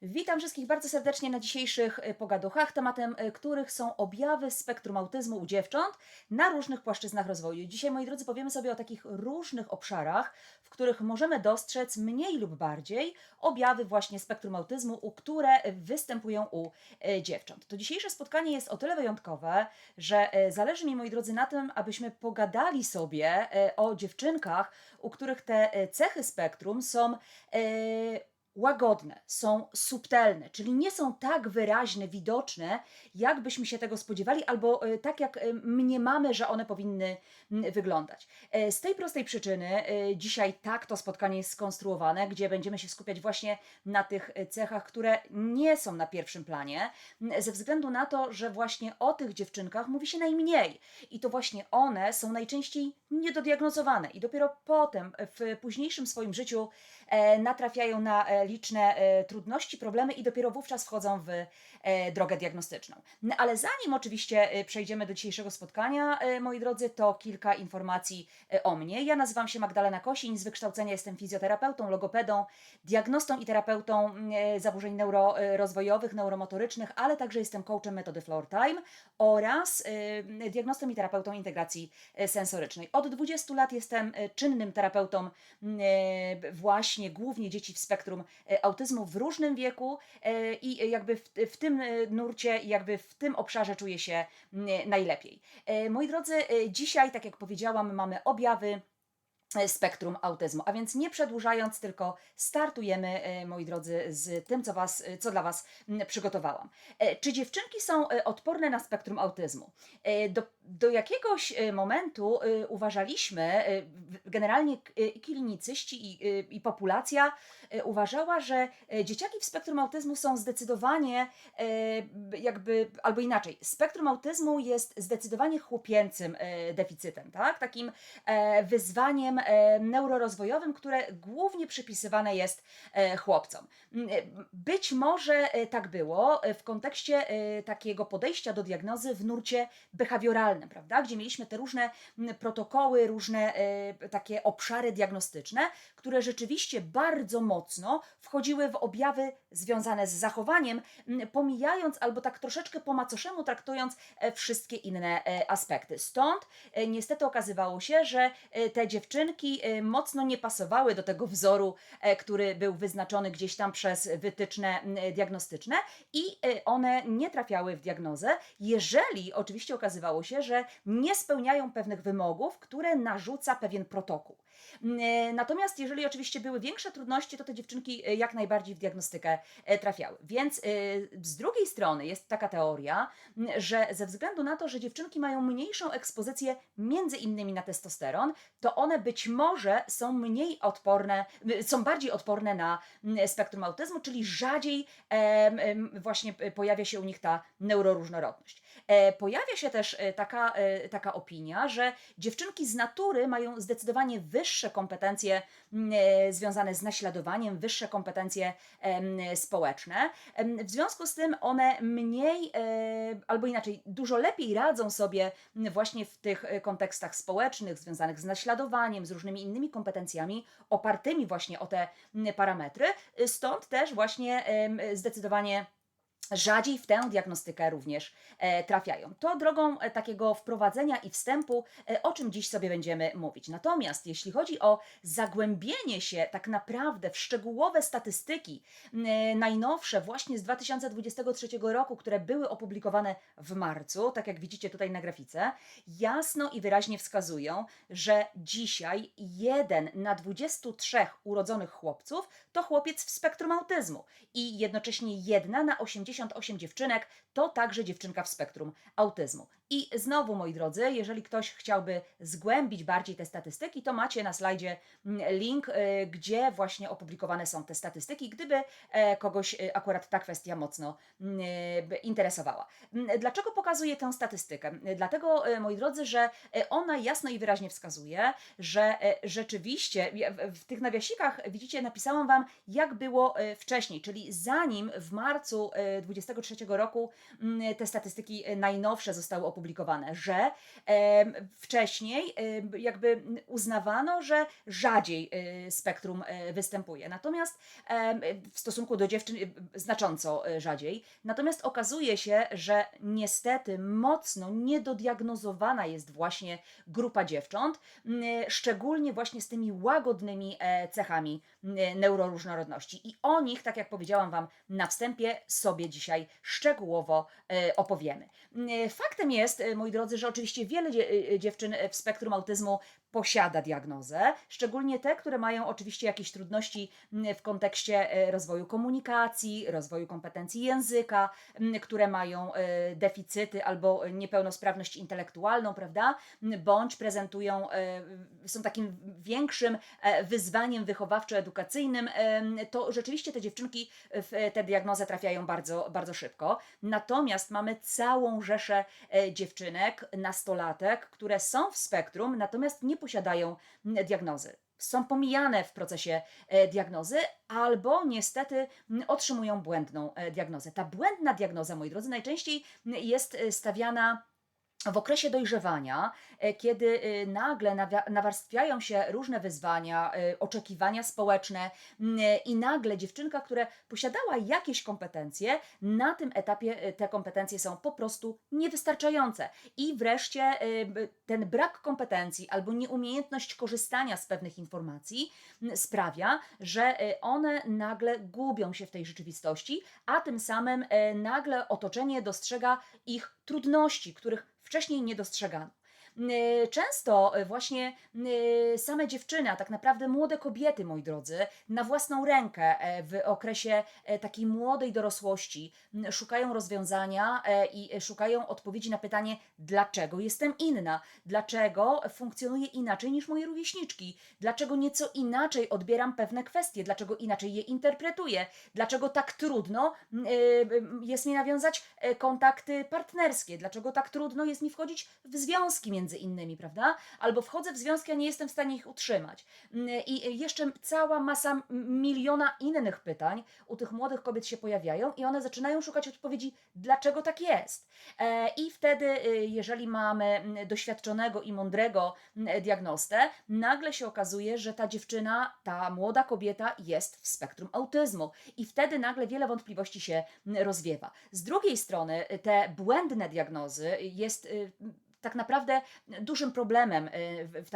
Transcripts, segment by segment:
Witam wszystkich bardzo serdecznie na dzisiejszych pogaduchach, tematem których są objawy spektrum autyzmu u dziewcząt na różnych płaszczyznach rozwoju. Dzisiaj, moi drodzy, powiemy sobie o takich różnych obszarach, w których możemy dostrzec mniej lub bardziej objawy właśnie spektrum autyzmu, które występują u dziewcząt. To dzisiejsze spotkanie jest o tyle wyjątkowe, że zależy mi, moi drodzy, na tym, abyśmy pogadali sobie o dziewczynkach, u których te cechy spektrum są łagodne, są subtelne, czyli nie są tak wyraźne, widoczne, jak byśmy się tego spodziewali, albo tak jak mniemamy, że one powinny wyglądać. Z tej prostej przyczyny dzisiaj tak to spotkanie jest skonstruowane, gdzie będziemy się skupiać właśnie na tych cechach, które nie są na pierwszym planie, ze względu na to, że właśnie o tych dziewczynkach mówi się najmniej i to właśnie one są najczęściej niedodiagnozowane i dopiero potem w późniejszym swoim życiu natrafiają na liczne trudności, problemy i dopiero wówczas wchodzą w drogę diagnostyczną. No, ale zanim oczywiście przejdziemy do dzisiejszego spotkania, moi drodzy, to kilka informacji o mnie. Ja nazywam się Magdalena Kosiń, z wykształcenia jestem fizjoterapeutą, logopedą, diagnostą i terapeutą zaburzeń neurorozwojowych, neuromotorycznych, ale także jestem coachem metody Floor Time oraz diagnostą i terapeutą integracji sensorycznej. Od 20 lat jestem czynnym terapeutą właśnie głównie dzieci w spektrum autyzmu w różnym wieku i jakby w tym nurcie, jakby w tym obszarze czuję się najlepiej. Moi drodzy, dzisiaj, tak jak powiedziałam, mamy objawy spektrum autyzmu. A więc nie przedłużając, tylko startujemy, moi drodzy, z tym, co dla Was przygotowałam. Czy dziewczynki są odporne na spektrum autyzmu? Do jakiegoś momentu uważaliśmy, generalnie klinicyści i populacja uważała, że dzieciaki w spektrum autyzmu są zdecydowanie albo inaczej, spektrum autyzmu jest zdecydowanie chłopięcym deficytem, tak? Takim wyzwaniem neurorozwojowym, które głównie przypisywane jest chłopcom. Być może tak było w kontekście takiego podejścia do diagnozy w nurcie behawioralnym, prawda? Gdzie mieliśmy te różne protokoły, różne takie obszary diagnostyczne, które rzeczywiście bardzo mocno wchodziły w objawy związane z zachowaniem, pomijając albo tak troszeczkę po macoszemu traktując wszystkie inne aspekty. Stąd niestety okazywało się, że te dziewczynki mocno nie pasowały do tego wzoru, który był wyznaczony gdzieś tam przez wytyczne diagnostyczne i one nie trafiały w diagnozę, jeżeli oczywiście okazywało się, że nie spełniają pewnych wymogów, które narzuca pewien protokół. Natomiast jeżeli oczywiście były większe trudności, to te dziewczynki jak najbardziej w diagnostykę trafiały. Więc z drugiej strony jest taka teoria, że ze względu na to, że dziewczynki mają mniejszą ekspozycję między innymi na testosteron, to one być może są mniej odporne, są bardziej odporne na spektrum autyzmu, czyli rzadziej właśnie pojawia się u nich ta neuroróżnorodność. Pojawia się też taka opinia, że dziewczynki z natury mają zdecydowanie wyższe kompetencje związane z naśladowaniem, wyższe kompetencje społeczne. W związku z tym one mniej, albo inaczej, dużo lepiej radzą sobie właśnie w tych kontekstach społecznych, związanych z naśladowaniem, z różnymi innymi kompetencjami opartymi właśnie o te parametry. Stąd też właśnie zdecydowanie rzadziej w tę diagnostykę również trafiają. To drogą takiego wprowadzenia i wstępu, o czym dziś sobie będziemy mówić. Natomiast jeśli chodzi o zagłębienie się tak naprawdę w szczegółowe statystyki, najnowsze właśnie z 2023 roku, które były opublikowane w marcu, tak jak widzicie tutaj na grafice, jasno i wyraźnie wskazują, że dzisiaj 1 na 23 urodzonych chłopców to chłopiec w spektrum autyzmu i jednocześnie 1 na 88 dziewczynek to także dziewczynka w spektrum autyzmu. I znowu, moi drodzy, jeżeli ktoś chciałby zgłębić bardziej te statystyki, to macie na slajdzie link, gdzie właśnie opublikowane są te statystyki, gdyby kogoś akurat ta kwestia mocno interesowała. Dlaczego pokazuję tę statystykę? Dlatego, moi drodzy, że ona jasno i wyraźnie wskazuje, że rzeczywiście w tych nawiasikach, widzicie, napisałam Wam, jak było wcześniej, czyli zanim w marcu 2023 roku te statystyki najnowsze zostały opublikowane, że wcześniej jakby uznawano, że rzadziej spektrum występuje. Natomiast w stosunku do dziewczyn znacząco rzadziej. Natomiast okazuje się, że niestety mocno niedodiagnozowana jest właśnie grupa dziewcząt, szczególnie właśnie z tymi łagodnymi cechami neuroróżnorodności. I o nich, tak jak powiedziałam Wam na wstępie, sobie dzisiaj szczegółowo opowiemy. Faktem jest, moi drodzy, że oczywiście wiele dziewczyn w spektrum autyzmu posiada diagnozę, szczególnie te, które mają oczywiście jakieś trudności w kontekście rozwoju komunikacji, rozwoju kompetencji języka, które mają deficyty albo niepełnosprawność intelektualną, prawda? Bądź prezentują, są takim większym wyzwaniem wychowawczo-edukacyjnym, to rzeczywiście te dziewczynki w tę diagnozę trafiają bardzo, bardzo szybko. Natomiast mamy całą rzeszę dziewczynek, nastolatek, które są w spektrum, natomiast nie posiadają diagnozy. Są pomijane w procesie diagnozy albo niestety otrzymują błędną diagnozę. Ta błędna diagnoza, moi drodzy, najczęściej jest stawiana w okresie dojrzewania, kiedy nagle nawarstwiają się różne wyzwania, oczekiwania społeczne i nagle dziewczynka, która posiadała jakieś kompetencje, na tym etapie te kompetencje są po prostu niewystarczające. I wreszcie ten brak kompetencji albo nieumiejętność korzystania z pewnych informacji sprawia, że one nagle gubią się w tej rzeczywistości, a tym samym nagle otoczenie dostrzega ich trudności, których wcześniej nie dostrzegano. Często właśnie same dziewczyny, a tak naprawdę młode kobiety, moi drodzy, na własną rękę w okresie takiej młodej dorosłości szukają rozwiązania i szukają odpowiedzi na pytanie, dlaczego jestem inna, dlaczego funkcjonuję inaczej niż moje rówieśniczki, dlaczego nieco inaczej odbieram pewne kwestie, dlaczego inaczej je interpretuję, dlaczego tak trudno jest mi nawiązać kontakty partnerskie, dlaczego tak trudno jest mi wchodzić w związki między innymi, prawda? Albo wchodzę w związki, a nie jestem w stanie ich utrzymać. I jeszcze cała masa, miliona innych pytań u tych młodych kobiet się pojawiają i one zaczynają szukać odpowiedzi, dlaczego tak jest. I wtedy, jeżeli mamy doświadczonego i mądrego diagnostę, nagle się okazuje, że ta dziewczyna, ta młoda kobieta jest w spektrum autyzmu. I wtedy nagle wiele wątpliwości się rozwiewa. Z drugiej strony te błędne diagnozy jest tak naprawdę dużym problemem w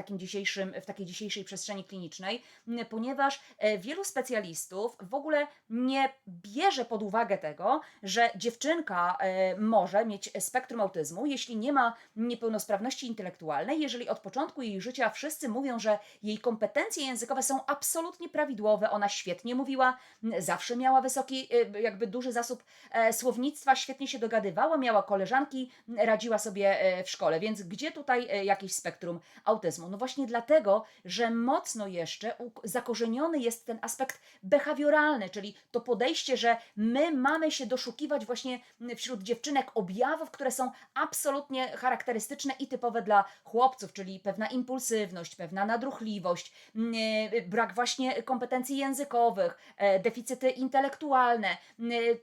takiej dzisiejszej przestrzeni klinicznej, ponieważ wielu specjalistów w ogóle nie bierze pod uwagę tego, że dziewczynka może mieć spektrum autyzmu, jeśli nie ma niepełnosprawności intelektualnej, jeżeli od początku jej życia wszyscy mówią, że jej kompetencje językowe są absolutnie prawidłowe, ona świetnie mówiła, zawsze miała wysoki, jakby duży zasób słownictwa, świetnie się dogadywała, miała koleżanki, radziła sobie w szkole. Więc gdzie tutaj jakieś spektrum autyzmu? No właśnie dlatego, że mocno jeszcze zakorzeniony jest ten aspekt behawioralny, czyli to podejście, że my mamy się doszukiwać właśnie wśród dziewczynek objawów, które są absolutnie charakterystyczne i typowe dla chłopców, czyli pewna impulsywność, pewna nadruchliwość, brak właśnie kompetencji językowych, deficyty intelektualne.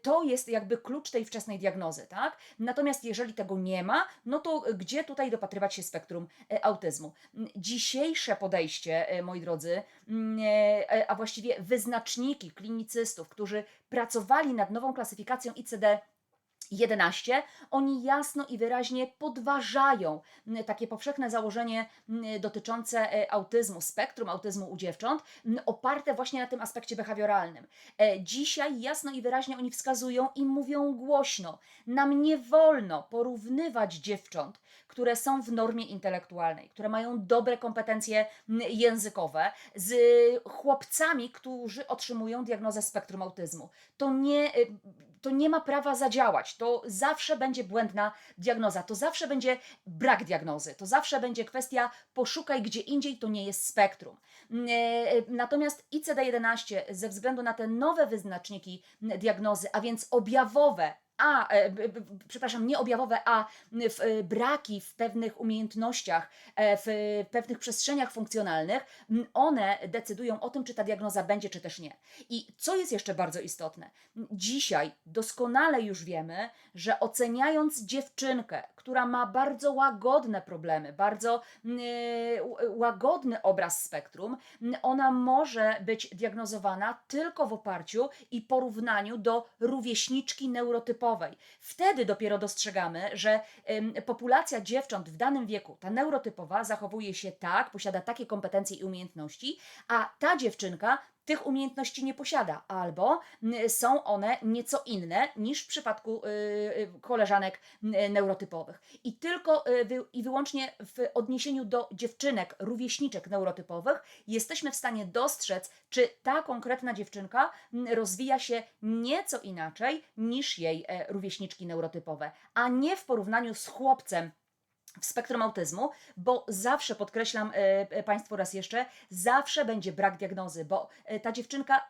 To jest jakby klucz tej wczesnej diagnozy, tak? Natomiast jeżeli tego nie ma, no to gdzie tutaj dopatrywać się spektrum autyzmu? Dzisiejsze podejście, moi drodzy, a właściwie wyznaczniki klinicystów, którzy pracowali nad nową klasyfikacją ICD-11, oni jasno i wyraźnie podważają takie powszechne założenie dotyczące autyzmu, spektrum autyzmu u dziewcząt, oparte właśnie na tym aspekcie behawioralnym. Dzisiaj jasno i wyraźnie oni wskazują i mówią głośno, nam nie wolno porównywać dziewcząt, które są w normie intelektualnej, które mają dobre kompetencje językowe, z chłopcami, którzy otrzymują diagnozę spektrum autyzmu. To nie ma prawa zadziałać. To zawsze będzie błędna diagnoza, to zawsze będzie brak diagnozy, to zawsze będzie kwestia poszukaj gdzie indziej, to nie jest spektrum. Natomiast ICD-11 ze względu na te nowe wyznaczniki diagnozy, a więc objawowe, przepraszam, nie objawowe, a braki w pewnych umiejętnościach, w pewnych przestrzeniach funkcjonalnych, one decydują o tym, czy ta diagnoza będzie, czy też nie. I co jest jeszcze bardzo istotne? Dzisiaj doskonale już wiemy, że oceniając dziewczynkę, która ma bardzo łagodne problemy, bardzo łagodny obraz spektrum, ona może być diagnozowana tylko w oparciu i porównaniu do rówieśniczki neurotypowej. Wtedy dopiero dostrzegamy, że populacja dziewcząt w danym wieku, ta neurotypowa, zachowuje się tak, posiada takie kompetencje i umiejętności, a ta dziewczynka tych umiejętności nie posiada, albo są one nieco inne niż w przypadku koleżanek neurotypowych. I tylko i wyłącznie w odniesieniu do dziewczynek, rówieśniczek neurotypowych jesteśmy w stanie dostrzec, czy ta konkretna dziewczynka rozwija się nieco inaczej niż jej rówieśniczki neurotypowe, a nie w porównaniu z chłopcem w spektrum autyzmu, bo zawsze, podkreślam Państwu raz jeszcze, zawsze będzie brak diagnozy, bo ta dziewczynka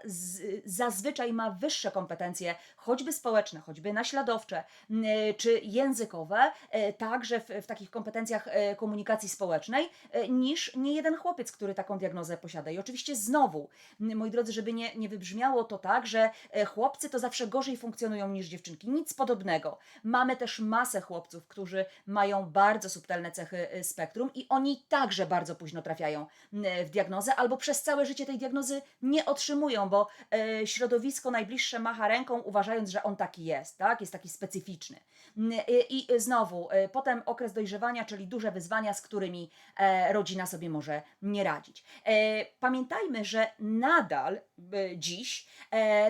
zazwyczaj ma wyższe kompetencje, choćby społeczne, choćby naśladowcze, czy językowe, także w takich kompetencjach komunikacji społecznej, niż niejeden chłopiec, który taką diagnozę posiada. I oczywiście znowu, moi drodzy, żeby nie wybrzmiało to tak, że chłopcy to zawsze gorzej funkcjonują niż dziewczynki. Nic podobnego. Mamy też masę chłopców, którzy mają bardzo subtelne cechy spektrum i oni także bardzo późno trafiają w diagnozę albo przez całe życie tej diagnozy nie otrzymują, bo środowisko najbliższe macha ręką, uważając, że on taki jest, tak? Jest taki specyficzny. I znowu, potem okres dojrzewania, czyli duże wyzwania, z którymi rodzina sobie może nie radzić. Pamiętajmy, że nadal dziś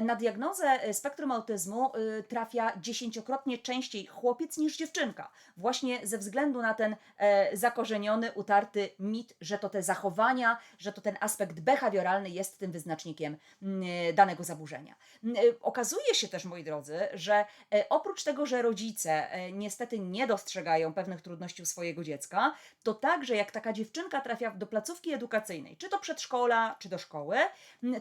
na diagnozę spektrum autyzmu trafia 10-krotnie częściej chłopiec niż dziewczynka. Właśnie ze względu na ten zakorzeniony, utarty mit, że to te zachowania, że to ten aspekt behawioralny jest tym wyznacznikiem danego zaburzenia. Okazuje się też, moi drodzy, że oprócz tego, że rodzice niestety nie dostrzegają pewnych trudności u swojego dziecka, to także jak taka dziewczynka trafia do placówki edukacyjnej, czy do przedszkola, czy do szkoły,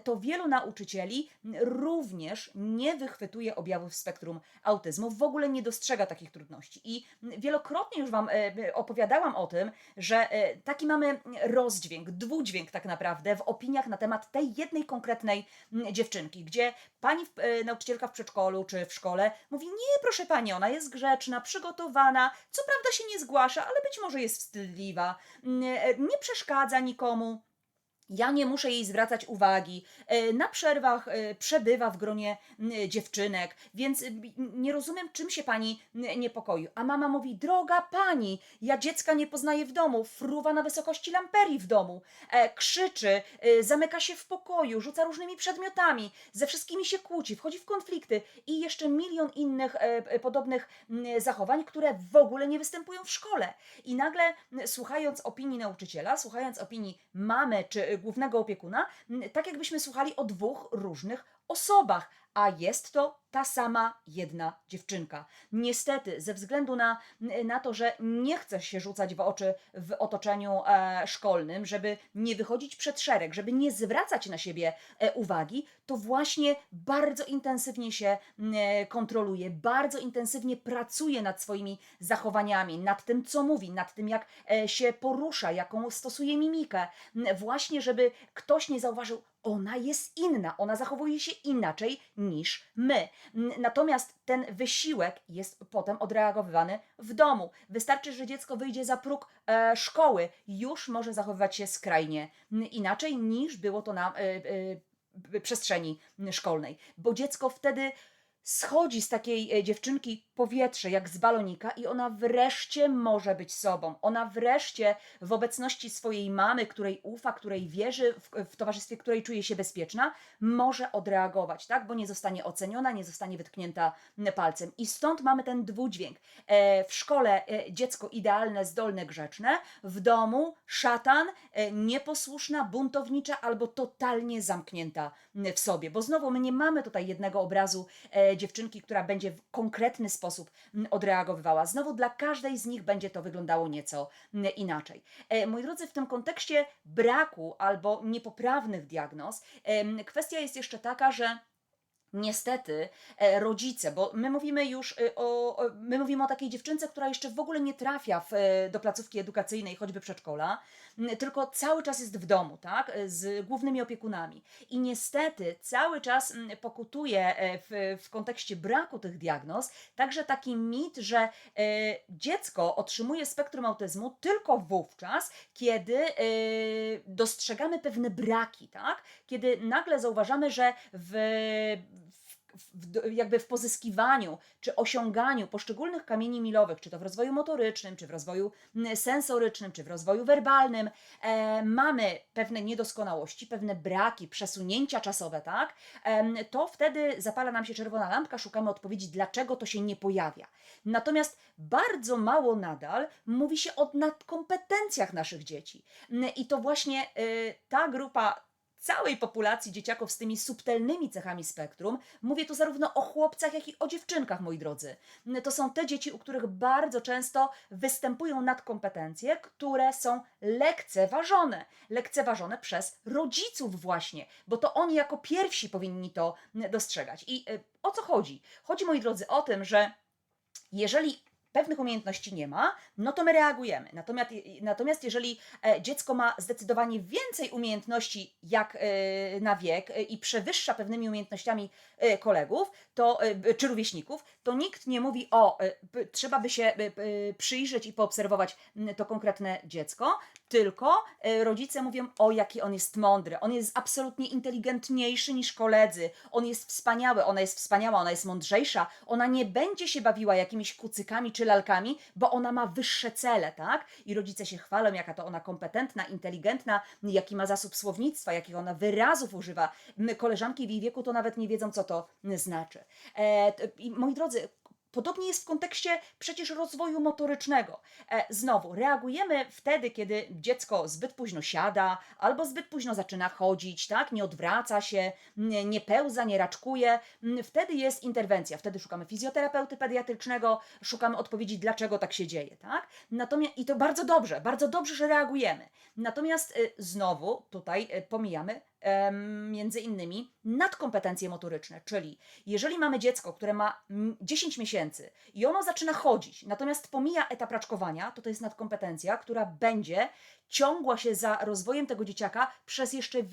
to wielu nauczycieli również nie wychwytuje objawów spektrum autyzmu, w ogóle nie dostrzega takich trudności. I wielokrotnie już Wam opowiadałam o tym, że taki mamy rozdźwięk, dwudźwięk tak naprawdę w opiniach na temat tej jednej konkretnej dziewczynki, gdzie pani nauczycielka w przedszkolu czy w szkole mówi: nie, proszę pani, ona jest grzeczna, przygotowana, co prawda się nie zgłasza, ale być może jest wstydliwa, nie przeszkadza nikomu. Ja nie muszę jej zwracać uwagi. Na przerwach przebywa w gronie dziewczynek, więc nie rozumiem, czym się pani niepokoi. A mama mówi: droga pani, ja dziecka nie poznaję w domu, fruwa na wysokości lamperii w domu, krzyczy, zamyka się w pokoju, rzuca różnymi przedmiotami, ze wszystkimi się kłóci, wchodzi w konflikty i jeszcze milion innych podobnych zachowań, które w ogóle nie występują w szkole. I nagle słuchając opinii nauczyciela, słuchając opinii mamy czy głównego opiekuna, tak jakbyśmy słuchali o dwóch różnych osobach, a jest to ta sama jedna dziewczynka. Niestety, ze względu na to, że nie chce się rzucać w oczy w otoczeniu szkolnym, żeby nie wychodzić przed szereg, żeby nie zwracać na siebie uwagi, to właśnie bardzo intensywnie się kontroluje, bardzo intensywnie pracuje nad swoimi zachowaniami, nad tym, co mówi, nad tym, jak się porusza, jaką stosuje mimikę, właśnie żeby ktoś nie zauważył: ona jest inna, ona zachowuje się inaczej niż my. Natomiast ten wysiłek jest potem odreagowywany w domu. Wystarczy, że dziecko wyjdzie za próg szkoły, już może zachowywać się skrajnie inaczej niż było to na przestrzeni szkolnej, bo dziecko wtedy schodzi z takiej dziewczynki powietrze jak z balonika i ona wreszcie może być sobą. Ona wreszcie w obecności swojej mamy, której ufa, której wierzy, w towarzystwie której czuje się bezpieczna, może odreagować, tak? Bo nie zostanie oceniona, nie zostanie wytknięta palcem. I stąd mamy ten dwudźwięk. W szkole dziecko idealne, zdolne, grzeczne, w domu szatan, nieposłuszna, buntownicza albo totalnie zamknięta w sobie. Bo znowu my nie mamy tutaj jednego obrazu dziewczynki, która będzie w konkretny sposób odreagowywała. Znowu dla każdej z nich będzie to wyglądało nieco inaczej. Moi drodzy, w tym kontekście braku albo niepoprawnych diagnoz, kwestia jest jeszcze taka, że Niestety rodzice, bo my mówimy już my mówimy o takiej dziewczynce, która jeszcze w ogóle nie trafia do placówki edukacyjnej, choćby przedszkola, tylko cały czas jest w domu, tak, z głównymi opiekunami. I niestety cały czas pokutuje w kontekście braku tych diagnoz także taki mit, że dziecko otrzymuje spektrum autyzmu tylko wówczas, kiedy dostrzegamy pewne braki, tak? Kiedy nagle zauważamy, że jakby w pozyskiwaniu czy osiąganiu poszczególnych kamieni milowych, czy to w rozwoju motorycznym, czy w rozwoju sensorycznym, czy w rozwoju werbalnym, mamy pewne niedoskonałości, pewne braki, przesunięcia czasowe, tak? To wtedy zapala nam się czerwona lampka, szukamy odpowiedzi, dlaczego to się nie pojawia. Natomiast bardzo mało nadal mówi się o nadkompetencjach naszych dzieci. I to właśnie ta grupa całej populacji dzieciaków z tymi subtelnymi cechami spektrum, mówię tu zarówno o chłopcach, jak i o dziewczynkach, moi drodzy. To są te dzieci, u których bardzo często występują nadkompetencje, które są lekceważone. Lekceważone przez rodziców właśnie, bo to oni jako pierwsi powinni to dostrzegać. I o co chodzi? Chodzi, moi drodzy, o tym, że jeżeli pewnych umiejętności nie ma, no to my reagujemy. Natomiast jeżeli dziecko ma zdecydowanie więcej umiejętności jak na wiek i przewyższa pewnymi umiejętnościami kolegów czy rówieśników, to nikt nie mówi trzeba by się przyjrzeć i poobserwować to konkretne dziecko, tylko rodzice mówią, jaki on jest mądry, on jest absolutnie inteligentniejszy niż koledzy, on jest wspaniały, ona jest wspaniała, ona jest mądrzejsza, ona nie będzie się bawiła jakimiś kucykami czy lalkami, bo ona ma wyższe cele, tak? I rodzice się chwalą, jaka to ona kompetentna, inteligentna, jaki ma zasób słownictwa, jakich ona wyrazów używa. Koleżanki w jej wieku to nawet nie wiedzą, co to znaczy. I moi drodzy, podobnie jest w kontekście przecież rozwoju motorycznego. Znowu, reagujemy wtedy, kiedy dziecko zbyt późno siada, albo zbyt późno zaczyna chodzić, tak? Nie odwraca się, nie pełza, nie raczkuje. Wtedy jest interwencja, wtedy szukamy fizjoterapeuty pediatrycznego, szukamy odpowiedzi, dlaczego tak się dzieje, tak? I to bardzo dobrze, że reagujemy. Natomiast znowu tutaj pomijamy między innymi nadkompetencje motoryczne, czyli jeżeli mamy dziecko, które ma 10 miesięcy i ono zaczyna chodzić, natomiast pomija etap raczkowania, to jest nadkompetencja, która będzie ciągła się za rozwojem tego dzieciaka przez jeszcze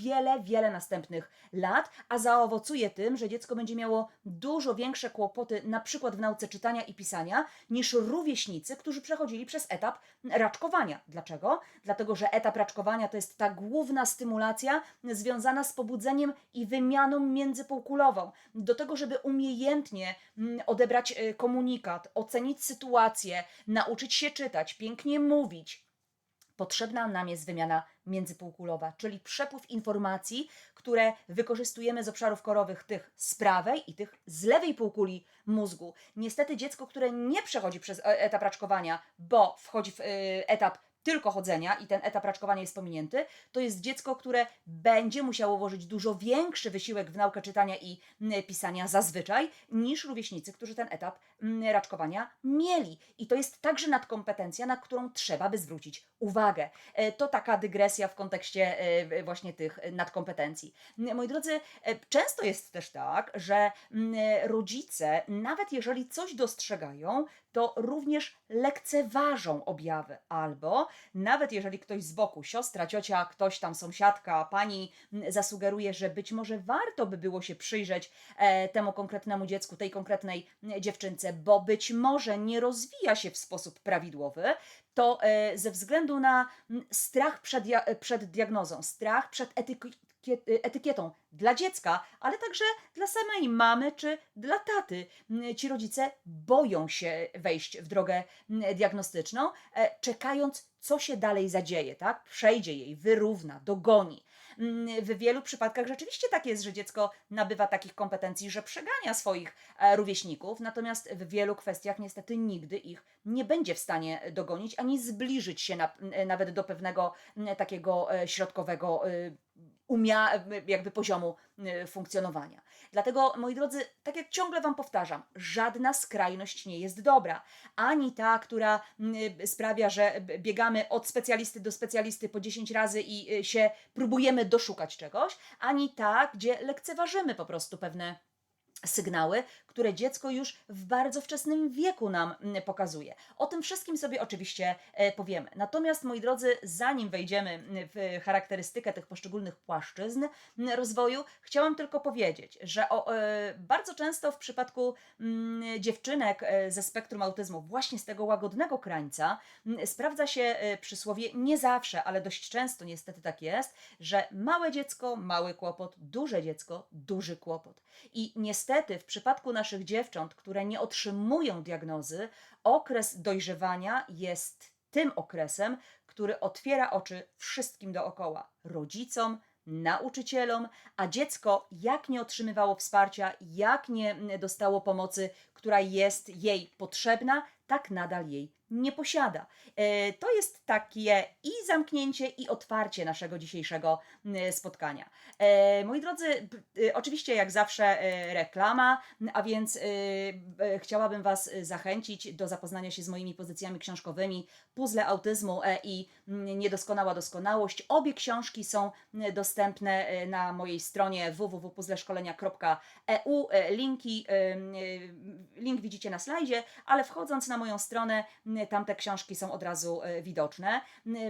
wiele następnych lat, a zaowocuje tym, że dziecko będzie miało dużo większe kłopoty, na przykład w nauce czytania i pisania, niż rówieśnicy, którzy przechodzili przez etap raczkowania. Dlaczego? Dlatego, że etap raczkowania to jest ta główna stymulacja związana z pobudzeniem i wymianą międzypółkulową. Do tego, żeby umiejętnie odebrać komunikat, ocenić sytuację, nauczyć się czytać, pięknie mówić, potrzebna nam jest wymiana międzypółkulowa, czyli przepływ informacji, które wykorzystujemy z obszarów korowych tych z prawej i tych z lewej półkuli mózgu. Niestety dziecko, które nie przechodzi przez etap raczkowania, bo wchodzi w etap tylko chodzenia i ten etap raczkowania jest pominięty, to jest dziecko, które będzie musiało włożyć dużo większy wysiłek w naukę czytania i pisania zazwyczaj, niż rówieśnicy, którzy ten etap raczkowania mieli. I to jest także nadkompetencja, na którą trzeba by zwrócić uwagę. To taka dygresja w kontekście właśnie tych nadkompetencji. Moi drodzy, często jest też tak, że rodzice, nawet jeżeli coś dostrzegają, to również lekceważą objawy, albo nawet jeżeli ktoś z boku, siostra, ciocia, ktoś tam, sąsiadka, pani zasugeruje, że być może warto by było się przyjrzeć temu konkretnemu dziecku, tej konkretnej dziewczynce, bo być może nie rozwija się w sposób prawidłowy, to ze względu na strach przed diagnozą, strach przed etykietą dla dziecka, ale także dla samej mamy czy dla taty. Ci rodzice boją się wejść w drogę diagnostyczną, czekając, co się dalej zadzieje, tak? Przejdzie jej, wyrówna, dogoni. W wielu przypadkach rzeczywiście tak jest, że dziecko nabywa takich kompetencji, że przegania swoich rówieśników, natomiast w wielu kwestiach niestety nigdy ich nie będzie w stanie dogonić, ani zbliżyć się nawet do pewnego takiego środkowego jakby poziomu funkcjonowania. Dlatego, moi drodzy, tak jak ciągle Wam powtarzam, żadna skrajność nie jest dobra. Ani ta, która sprawia, że biegamy od specjalisty do specjalisty po 10 razy i się próbujemy doszukać czegoś, ani ta, gdzie lekceważymy po prostu pewne sygnały, które dziecko już w bardzo wczesnym wieku nam pokazuje. O tym wszystkim sobie oczywiście powiemy. Natomiast, moi drodzy, zanim wejdziemy w charakterystykę tych poszczególnych płaszczyzn rozwoju, chciałam tylko powiedzieć, że bardzo często w przypadku dziewczynek ze spektrum autyzmu, właśnie z tego łagodnego krańca, sprawdza się przysłowie, nie zawsze, ale dość często niestety tak jest, że małe dziecko, mały kłopot, duże dziecko, duży kłopot. I niestety w przypadku naszych dziewcząt, które nie otrzymują diagnozy, okres dojrzewania jest tym okresem, który otwiera oczy wszystkim dookoła, rodzicom, nauczycielom, a dziecko jak nie otrzymywało wsparcia, jak nie dostało pomocy, która jest jej potrzebna, tak nadal jej nie posiada. To jest takie i zamknięcie, i otwarcie naszego dzisiejszego spotkania. Moi drodzy, oczywiście jak zawsze reklama, a więc chciałabym Was zachęcić do zapoznania się z moimi pozycjami książkowymi Puzzle autyzmu i Niedoskonała doskonałość. Obie książki są dostępne na mojej stronie www.puzzleszkolenia.eu. Link widzicie na slajdzie, ale wchodząc na moją stronę, tam te książki są od razu widoczne.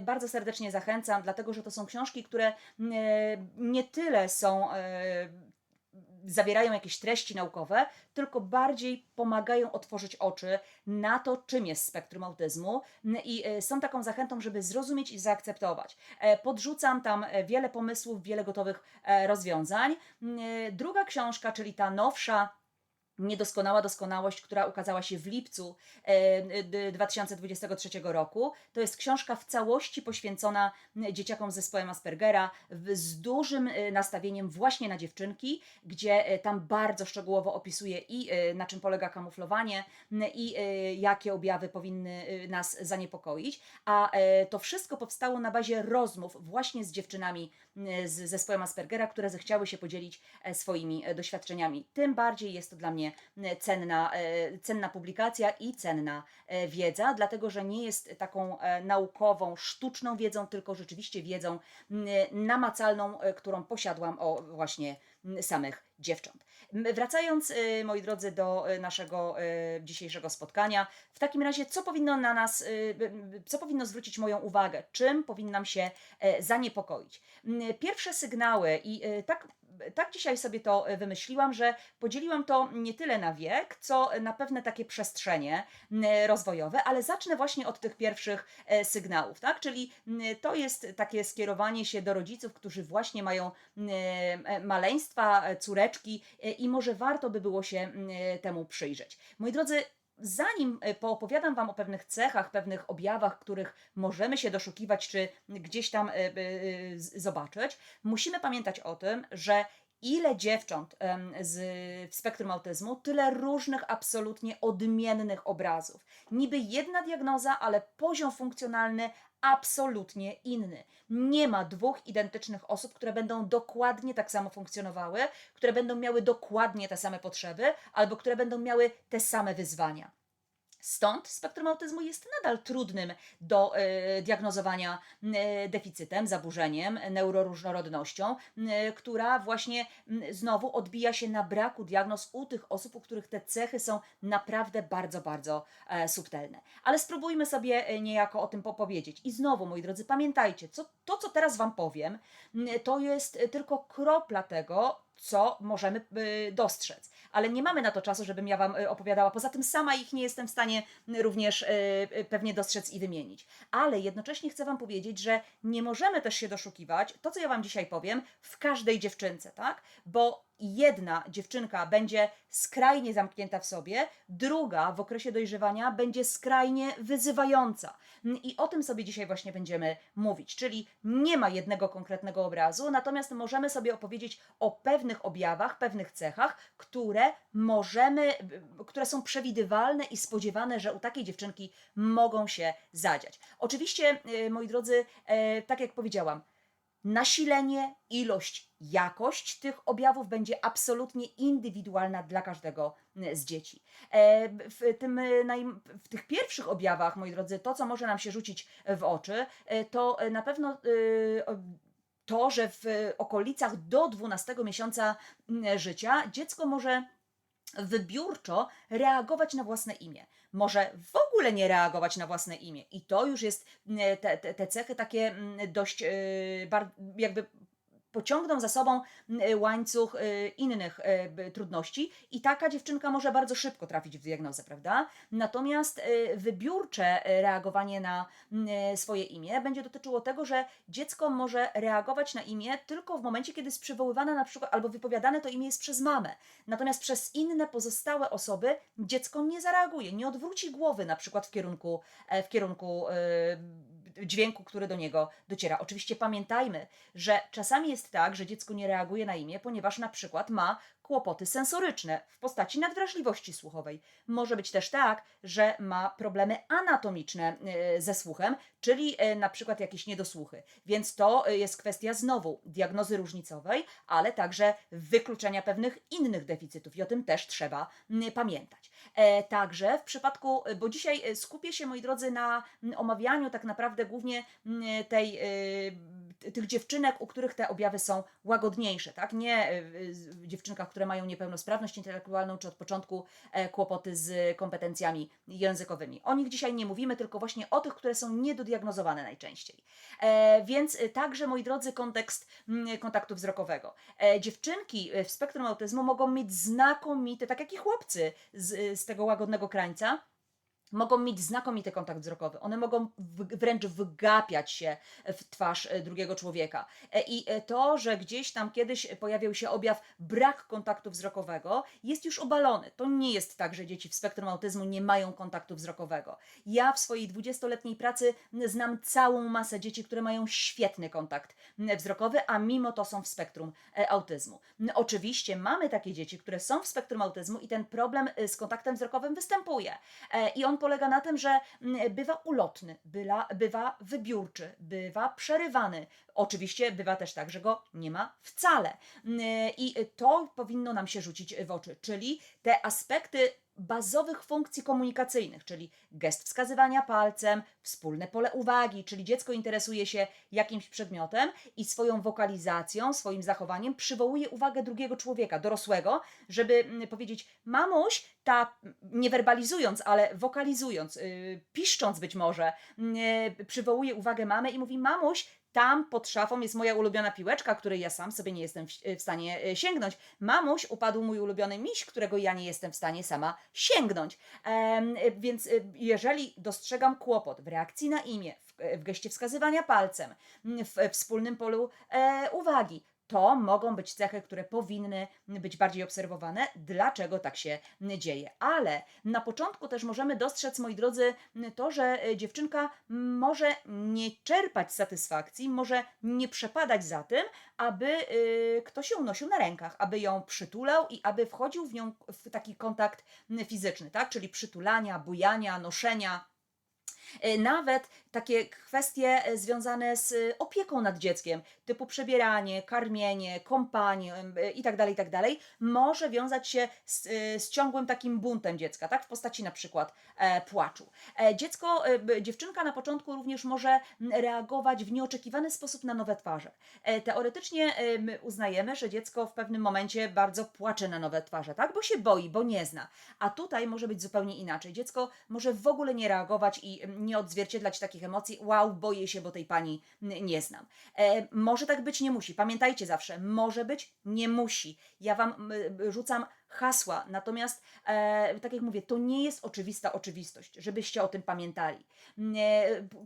Bardzo serdecznie zachęcam, dlatego że to są książki, które nie tyle zawierają jakieś treści naukowe, tylko bardziej pomagają otworzyć oczy na to, czym jest spektrum autyzmu i są taką zachętą, żeby zrozumieć i zaakceptować. Podrzucam tam wiele pomysłów, wiele gotowych rozwiązań. Druga książka, czyli ta nowsza, Niedoskonała doskonałość, która ukazała się w lipcu 2023 roku. To jest książka w całości poświęcona dzieciakom z zespołem Aspergera, z dużym nastawieniem właśnie na dziewczynki, gdzie tam bardzo szczegółowo opisuje i na czym polega kamuflowanie, i jakie objawy powinny nas zaniepokoić. A to wszystko powstało na bazie rozmów właśnie z dziewczynami z zespołem Aspergera, które zechciały się podzielić swoimi doświadczeniami. Tym bardziej jest to dla mnie cenna publikacja i cenna wiedza, dlatego że nie jest taką naukową, sztuczną wiedzą, tylko rzeczywiście wiedzą namacalną, którą posiadłam o właśnie samych dziewcząt. Wracając, moi drodzy, do naszego dzisiejszego spotkania, w takim razie, co powinno zwrócić moją uwagę, czym powinnam się zaniepokoić? Pierwsze sygnały, i tak dzisiaj sobie to wymyśliłam, że podzieliłam to nie tyle na wiek, co na pewne takie przestrzenie rozwojowe, ale zacznę właśnie od tych pierwszych sygnałów, tak? Czyli to jest takie skierowanie się do rodziców, którzy właśnie mają maleństwa, córeczki i może warto by było się temu przyjrzeć. Moi drodzy, zanim poopowiadam Wam o pewnych cechach, pewnych objawach, których możemy się doszukiwać, czy gdzieś tam zobaczyć, musimy pamiętać o tym, że ile dziewcząt w spektrum autyzmu, tyle różnych, absolutnie odmiennych obrazów. Niby jedna diagnoza, ale poziom funkcjonalny absolutnie inny. Nie ma dwóch identycznych osób, które będą dokładnie tak samo funkcjonowały, które będą miały dokładnie te same potrzeby, albo które będą miały te same wyzwania. Stąd spektrum autyzmu jest nadal trudnym do diagnozowania deficytem, zaburzeniem, neuroróżnorodnością, która właśnie znowu odbija się na braku diagnoz u tych osób, u których te cechy są naprawdę bardzo, bardzo subtelne. Ale spróbujmy sobie niejako o tym powiedzieć. I znowu, moi drodzy, pamiętajcie, co teraz Wam powiem, to jest tylko kropla tego, co możemy dostrzec. Ale nie mamy na to czasu, żebym ja Wam opowiadała. Poza tym sama ich nie jestem w stanie również pewnie dostrzec i wymienić. Ale jednocześnie chcę Wam powiedzieć, że nie możemy też się doszukiwać, to co ja Wam dzisiaj powiem, w każdej dziewczynce, tak? Bo jedna dziewczynka będzie skrajnie zamknięta w sobie, druga w okresie dojrzewania będzie skrajnie wyzywająca. I o tym sobie dzisiaj właśnie będziemy mówić, czyli nie ma jednego konkretnego obrazu, natomiast możemy sobie opowiedzieć o pewnych objawach, pewnych cechach, które są przewidywalne i spodziewane, że u takiej dziewczynki mogą się zadziać. Oczywiście, moi drodzy, tak jak powiedziałam, nasilenie, ilość, jakość tych objawów będzie absolutnie indywidualna dla każdego z dzieci. W tych pierwszych objawach, moi drodzy, to co może nam się rzucić w oczy, to na pewno to, że w okolicach do 12 miesiąca życia dziecko może wybiórczo reagować na własne imię. Może w ogóle nie reagować na własne imię. I to już jest te cechy takie dość jakby pociągną za sobą łańcuch innych trudności i taka dziewczynka może bardzo szybko trafić w diagnozę, prawda? Natomiast wybiórcze reagowanie na swoje imię będzie dotyczyło tego, że dziecko może reagować na imię tylko w momencie, kiedy jest przywoływane na przykład albo wypowiadane to imię jest przez mamę. Natomiast przez inne pozostałe osoby dziecko nie zareaguje, nie odwróci głowy na przykład w kierunku dźwięku, który do niego dociera. Oczywiście pamiętajmy, że czasami jest tak, że dziecko nie reaguje na imię, ponieważ na przykład ma kłopoty sensoryczne w postaci nadwrażliwości słuchowej. Może być też tak, że ma problemy anatomiczne ze słuchem, czyli na przykład jakieś niedosłuchy. Więc to jest kwestia znowu diagnozy różnicowej, ale także wykluczenia pewnych innych deficytów i o tym też trzeba pamiętać. Także w przypadku, bo dzisiaj skupię się, moi drodzy, na omawianiu tak naprawdę głównie tych dziewczynek, u których te objawy są łagodniejsze, tak? Nie dziewczynkach, które mają niepełnosprawność intelektualną, czy od początku kłopoty z kompetencjami językowymi. O nich dzisiaj nie mówimy, tylko właśnie o tych, które są niedodiagnozowane najczęściej. Więc także, moi drodzy, kontekst kontaktu wzrokowego. Dziewczynki w spektrum autyzmu mogą mieć znakomite, tak jak i chłopcy z tego łagodnego krańca, mogą mieć znakomity kontakt wzrokowy. One mogą wręcz wgapiać się w twarz drugiego człowieka. I to, że gdzieś tam kiedyś pojawił się objaw brak kontaktu wzrokowego, jest już obalony. To nie jest tak, że dzieci w spektrum autyzmu nie mają kontaktu wzrokowego. Ja w swojej 20-letniej pracy znam całą masę dzieci, które mają świetny kontakt wzrokowy, a mimo to są w spektrum autyzmu. Oczywiście mamy takie dzieci, które są w spektrum autyzmu i ten problem z kontaktem wzrokowym występuje. I on polega na tym, że bywa ulotny, bywa wybiórczy, bywa przerywany. Oczywiście bywa też tak, że go nie ma wcale. I to powinno nam się rzucić w oczy, czyli te aspekty bazowych funkcji komunikacyjnych, czyli gest wskazywania palcem, wspólne pole uwagi, czyli dziecko interesuje się jakimś przedmiotem i swoją wokalizacją, swoim zachowaniem przywołuje uwagę drugiego człowieka, dorosłego, żeby powiedzieć: mamuś, nie werbalizując, ale wokalizując, piszcząc być może, przywołuje uwagę mamy i mówi: mamuś, tam pod szafą jest moja ulubiona piłeczka, której ja sam sobie nie jestem w stanie sięgnąć. Mamuś, upadł mój ulubiony miś, którego ja nie jestem w stanie sama sięgnąć. Więc jeżeli dostrzegam kłopot w reakcji na imię, w geście wskazywania palcem, w wspólnym polu uwagi, to mogą być cechy, które powinny być bardziej obserwowane, dlaczego tak się dzieje. Ale na początku też możemy dostrzec, moi drodzy, to, że dziewczynka może nie czerpać satysfakcji, może nie przepadać za tym, aby ktoś ją nosił na rękach, aby ją przytulał i aby wchodził w nią w taki kontakt fizyczny, tak? Czyli przytulania, bujania, noszenia. Nawet takie kwestie związane z opieką nad dzieckiem, typu przebieranie, karmienie, kąpanie itd., może wiązać się z ciągłym takim buntem dziecka, tak? W postaci na przykład płaczu. Dziewczynka na początku również może reagować w nieoczekiwany sposób na nowe twarze. Teoretycznie uznajemy, że dziecko w pewnym momencie bardzo płacze na nowe twarze, tak? Bo się boi, bo nie zna. A tutaj może być zupełnie inaczej. Dziecko może w ogóle nie reagować i nie odzwierciedlać takich emocji: wow, boję się, bo tej pani nie znam. Może tak być, nie musi. Pamiętajcie zawsze, może być, nie musi. Ja Wam rzucam hasła, natomiast tak jak mówię, to nie jest oczywista oczywistość, żebyście o tym pamiętali.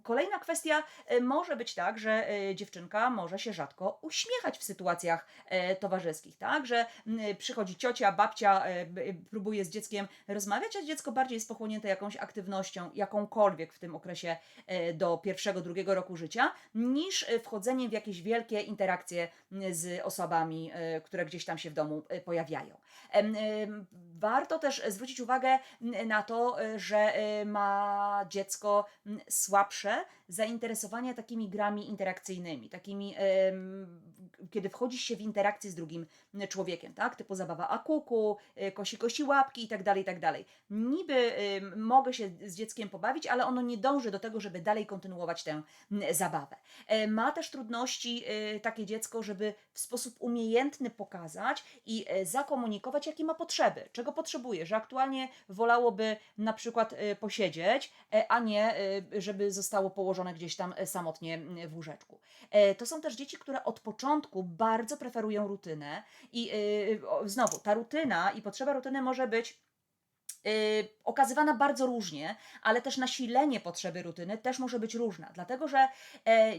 Kolejna kwestia, może być tak, że dziewczynka może się rzadko uśmiechać w sytuacjach towarzyskich, tak, że przychodzi ciocia, babcia, próbuje z dzieckiem rozmawiać, a dziecko bardziej jest pochłonięte jakąś aktywnością, jakąkolwiek w tym okresie do pierwszego, drugiego roku życia, niż wchodzeniem w jakieś wielkie interakcje z osobami, które gdzieś tam się w domu pojawiają. Warto też zwrócić uwagę na to, że ma dziecko słabsze zainteresowanie takimi grami interakcyjnymi, takimi kiedy wchodzi się w interakcję z drugim człowiekiem, tak? Typu zabawa akuku, kosi łapki i tak dalej, i tak dalej. Niby mogę się z dzieckiem pobawić, ale ono nie dąży do tego, żeby dalej kontynuować tę zabawę. Ma też trudności takie dziecko, żeby w sposób umiejętny pokazać i zakomunikować, jakie ma potrzeby, czego potrzebuje, że aktualnie wolałoby na przykład posiedzieć, a nie żeby zostało położone gdzieś tam samotnie w łóżeczku. To są też dzieci, które od początku bardzo preferują rutynę i znowu ta rutyna i potrzeba rutyny może być okazywana bardzo różnie, ale też nasilenie potrzeby rutyny też może być różna, dlatego że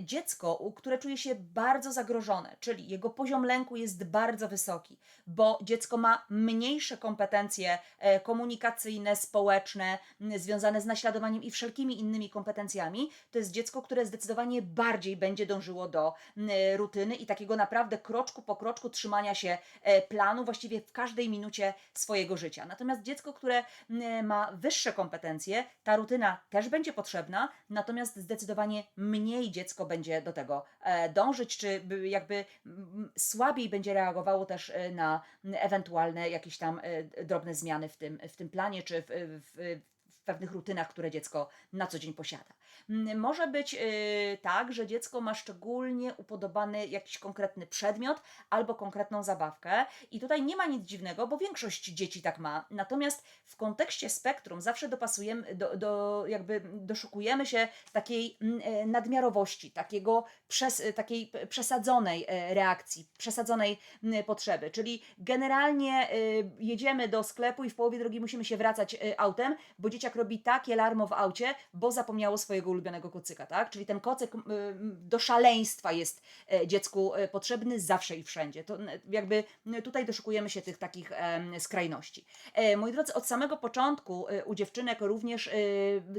dziecko, które czuje się bardzo zagrożone, czyli jego poziom lęku jest bardzo wysoki, bo dziecko ma mniejsze kompetencje komunikacyjne, społeczne, związane z naśladowaniem i wszelkimi innymi kompetencjami, to jest dziecko, które zdecydowanie bardziej będzie dążyło do rutyny i takiego naprawdę kroczku po kroczku trzymania się planu właściwie w każdej minucie swojego życia. Natomiast dziecko, które ma wyższe kompetencje, ta rutyna też będzie potrzebna, natomiast zdecydowanie mniej dziecko będzie do tego dążyć, czy jakby słabiej będzie reagowało też na ewentualne jakieś tam drobne zmiany w tym planie, czy w pewnych rutynach, które dziecko na co dzień posiada. Może być tak, że dziecko ma szczególnie upodobany jakiś konkretny przedmiot albo konkretną zabawkę i tutaj nie ma nic dziwnego, bo większość dzieci tak ma. Natomiast w kontekście spektrum zawsze dopasujemy, jakby doszukujemy się takiej nadmiarowości, takiej przesadzonej reakcji, przesadzonej potrzeby. Czyli generalnie jedziemy do sklepu i w połowie drogi musimy się wracać autem, bo dzieciak robi takie larmo w aucie, bo zapomniało swojego ulubionego kocyka, tak? Czyli ten kocyk do szaleństwa jest dziecku potrzebny zawsze i wszędzie. To jakby tutaj doszukujemy się tych takich skrajności. Moi drodzy, od samego początku u dziewczynek również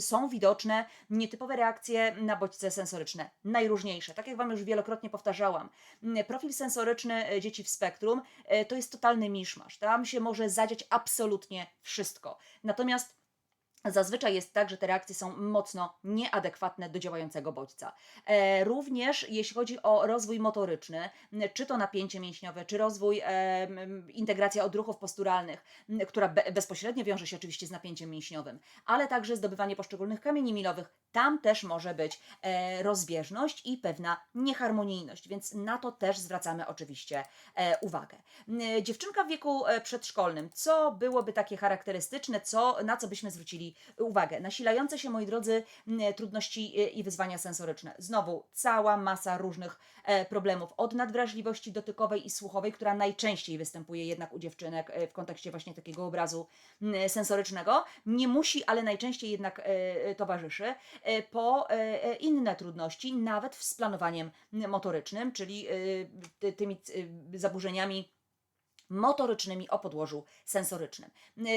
są widoczne nietypowe reakcje na bodźce sensoryczne. Najróżniejsze. Tak jak Wam już wielokrotnie powtarzałam, profil sensoryczny dzieci w spektrum to jest totalny miszmasz. Tam się może zadziać absolutnie wszystko. Natomiast zazwyczaj jest tak, że te reakcje są mocno nieadekwatne do działającego bodźca. Również jeśli chodzi o rozwój motoryczny, czy to napięcie mięśniowe, czy rozwój, integracja odruchów posturalnych, która bezpośrednio wiąże się oczywiście z napięciem mięśniowym, ale także zdobywanie poszczególnych kamieni milowych, tam też może być rozbieżność i pewna nieharmonijność, więc na to też zwracamy oczywiście uwagę. Dziewczynka w wieku przedszkolnym, co byłoby takie charakterystyczne, na co byśmy zwrócili uwagę? Nasilające się, moi drodzy, trudności i wyzwania sensoryczne. Znowu cała masa różnych problemów, od nadwrażliwości dotykowej i słuchowej, która najczęściej występuje jednak u dziewczynek w kontekście właśnie takiego obrazu sensorycznego. Nie musi, ale najczęściej jednak towarzyszy. Po inne trudności, nawet z planowaniem motorycznym, czyli tymi zaburzeniami motorycznymi o podłożu sensorycznym.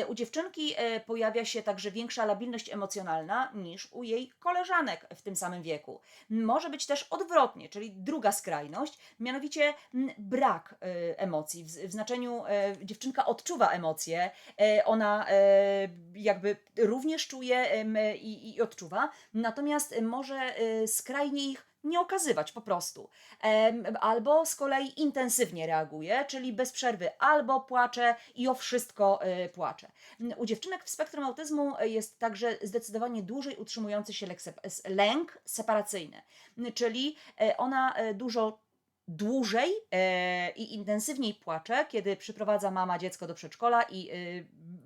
U dziewczynki pojawia się także większa labilność emocjonalna niż u jej koleżanek w tym samym wieku. Może być też odwrotnie, czyli druga skrajność, mianowicie brak emocji. W znaczeniu dziewczynka odczuwa emocje, ona jakby również czuje i odczuwa, natomiast może skrajnie ich nie okazywać po prostu. Albo z kolei intensywnie reaguje, czyli bez przerwy albo płacze i o wszystko płacze. U dziewczynek w spektrum autyzmu jest także zdecydowanie dłużej utrzymujący się lęk separacyjny, czyli ona dużo dłużej i intensywniej płacze, kiedy przyprowadza mama dziecko do przedszkola i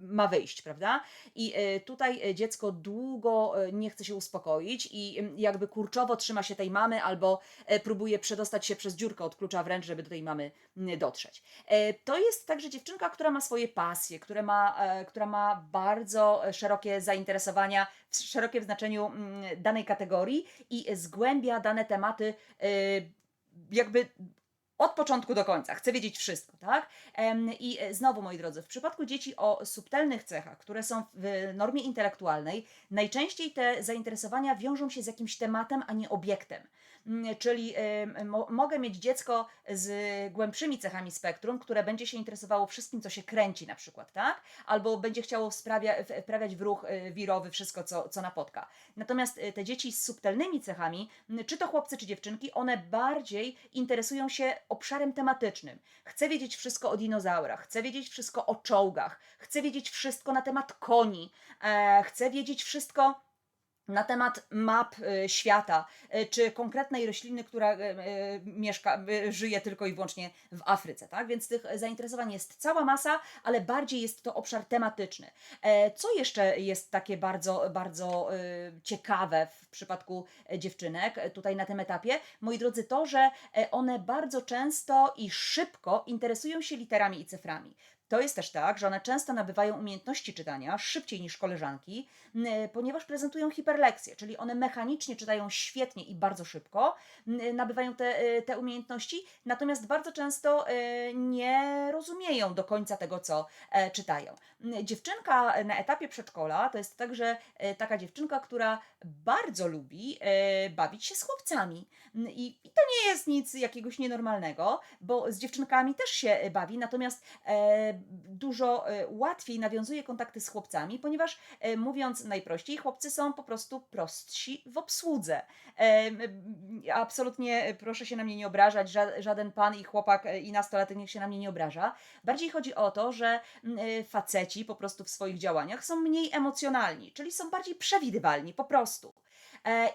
ma wyjść, prawda? I tutaj dziecko długo nie chce się uspokoić i jakby kurczowo trzyma się tej mamy albo próbuje przedostać się przez dziurkę od klucza wręcz, żeby do tej mamy dotrzeć. To jest także dziewczynka, która ma swoje pasje, która ma bardzo szerokie zainteresowania, szerokie w znaczeniu danej kategorii i zgłębia dane tematy jakby od początku do końca, chcę wiedzieć wszystko, tak? I znowu, moi drodzy, w przypadku dzieci o subtelnych cechach, które są w normie intelektualnej, najczęściej te zainteresowania wiążą się z jakimś tematem, a nie obiektem. czyli mogę mieć dziecko z głębszymi cechami spektrum, które będzie się interesowało wszystkim, co się kręci na przykład, tak? Albo będzie chciało wprawiać w ruch wirowy wszystko, co napotka. Natomiast te dzieci z subtelnymi cechami, czy to chłopcy, czy dziewczynki, one bardziej interesują się obszarem tematycznym. Chcę wiedzieć wszystko o dinozaurach, chcę wiedzieć wszystko o czołgach, chcę wiedzieć wszystko na temat koni, chcę wiedzieć wszystko na temat map świata, czy konkretnej rośliny, która żyje tylko i wyłącznie w Afryce, tak? Więc tych zainteresowań jest cała masa, ale bardziej jest to obszar tematyczny. Co jeszcze jest takie bardzo, bardzo ciekawe w przypadku dziewczynek tutaj na tym etapie? Moi drodzy, to, że one bardzo często i szybko interesują się literami i cyframi. To jest też tak, że one często nabywają umiejętności czytania szybciej niż koleżanki, ponieważ prezentują hiperlekcje, czyli one mechanicznie czytają świetnie i bardzo szybko, nabywają te umiejętności, natomiast bardzo często nie rozumieją do końca tego, co czytają. Dziewczynka na etapie przedszkola to jest także taka dziewczynka, która bardzo lubi bawić się z chłopcami. I to nie jest nic jakiegoś nienormalnego, bo z dziewczynkami też się bawi, natomiast dużo łatwiej nawiązuje kontakty z chłopcami, ponieważ mówiąc najprościej, chłopcy są po prostu prostsi w obsłudze. Absolutnie proszę się na mnie nie obrażać, żaden pan i chłopak i nastolatek niech się na mnie nie obraża. Bardziej chodzi o to, że faceci po prostu w swoich działaniach są mniej emocjonalni, czyli są bardziej przewidywalni po prostu.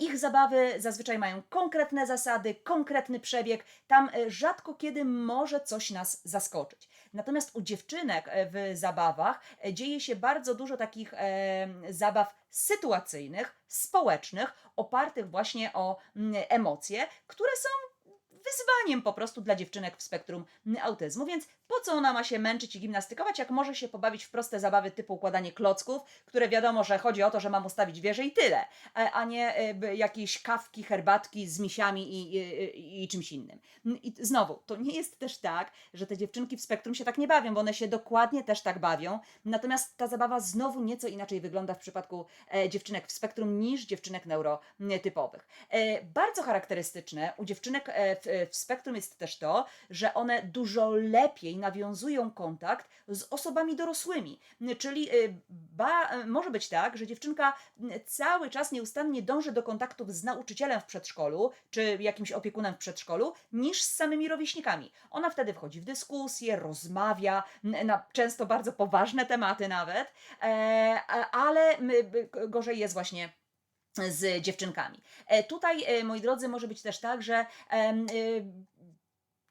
Ich zabawy zazwyczaj mają konkretne zasady, konkretny przebieg, tam rzadko kiedy może coś nas zaskoczyć. Natomiast u dziewczynek w zabawach dzieje się bardzo dużo takich zabaw sytuacyjnych, społecznych, opartych właśnie o emocje, które są wyzwaniem po prostu dla dziewczynek w spektrum autyzmu, więc po co ona ma się męczyć i gimnastykować, jak może się pobawić w proste zabawy typu układanie klocków, które wiadomo, że chodzi o to, że mam ustawić wieżę i tyle, a nie jakieś kawki, herbatki z misiami i czymś innym. I znowu, to nie jest też tak, że te dziewczynki w spektrum się tak nie bawią, bo one się dokładnie też tak bawią, natomiast ta zabawa znowu nieco inaczej wygląda w przypadku dziewczynek w spektrum niż dziewczynek neurotypowych. Bardzo charakterystyczne u dziewczynek w spektrum jest też to, że one dużo lepiej nawiązują kontakt z osobami dorosłymi. Czyli może być tak, że dziewczynka cały czas nieustannie dąży do kontaktów z nauczycielem w przedszkolu, czy jakimś opiekunem w przedszkolu, niż z samymi rówieśnikami. Ona wtedy wchodzi w dyskusję, rozmawia na często bardzo poważne tematy nawet, ale gorzej jest właśnie z dziewczynkami. Tutaj, moi drodzy, może być też tak, że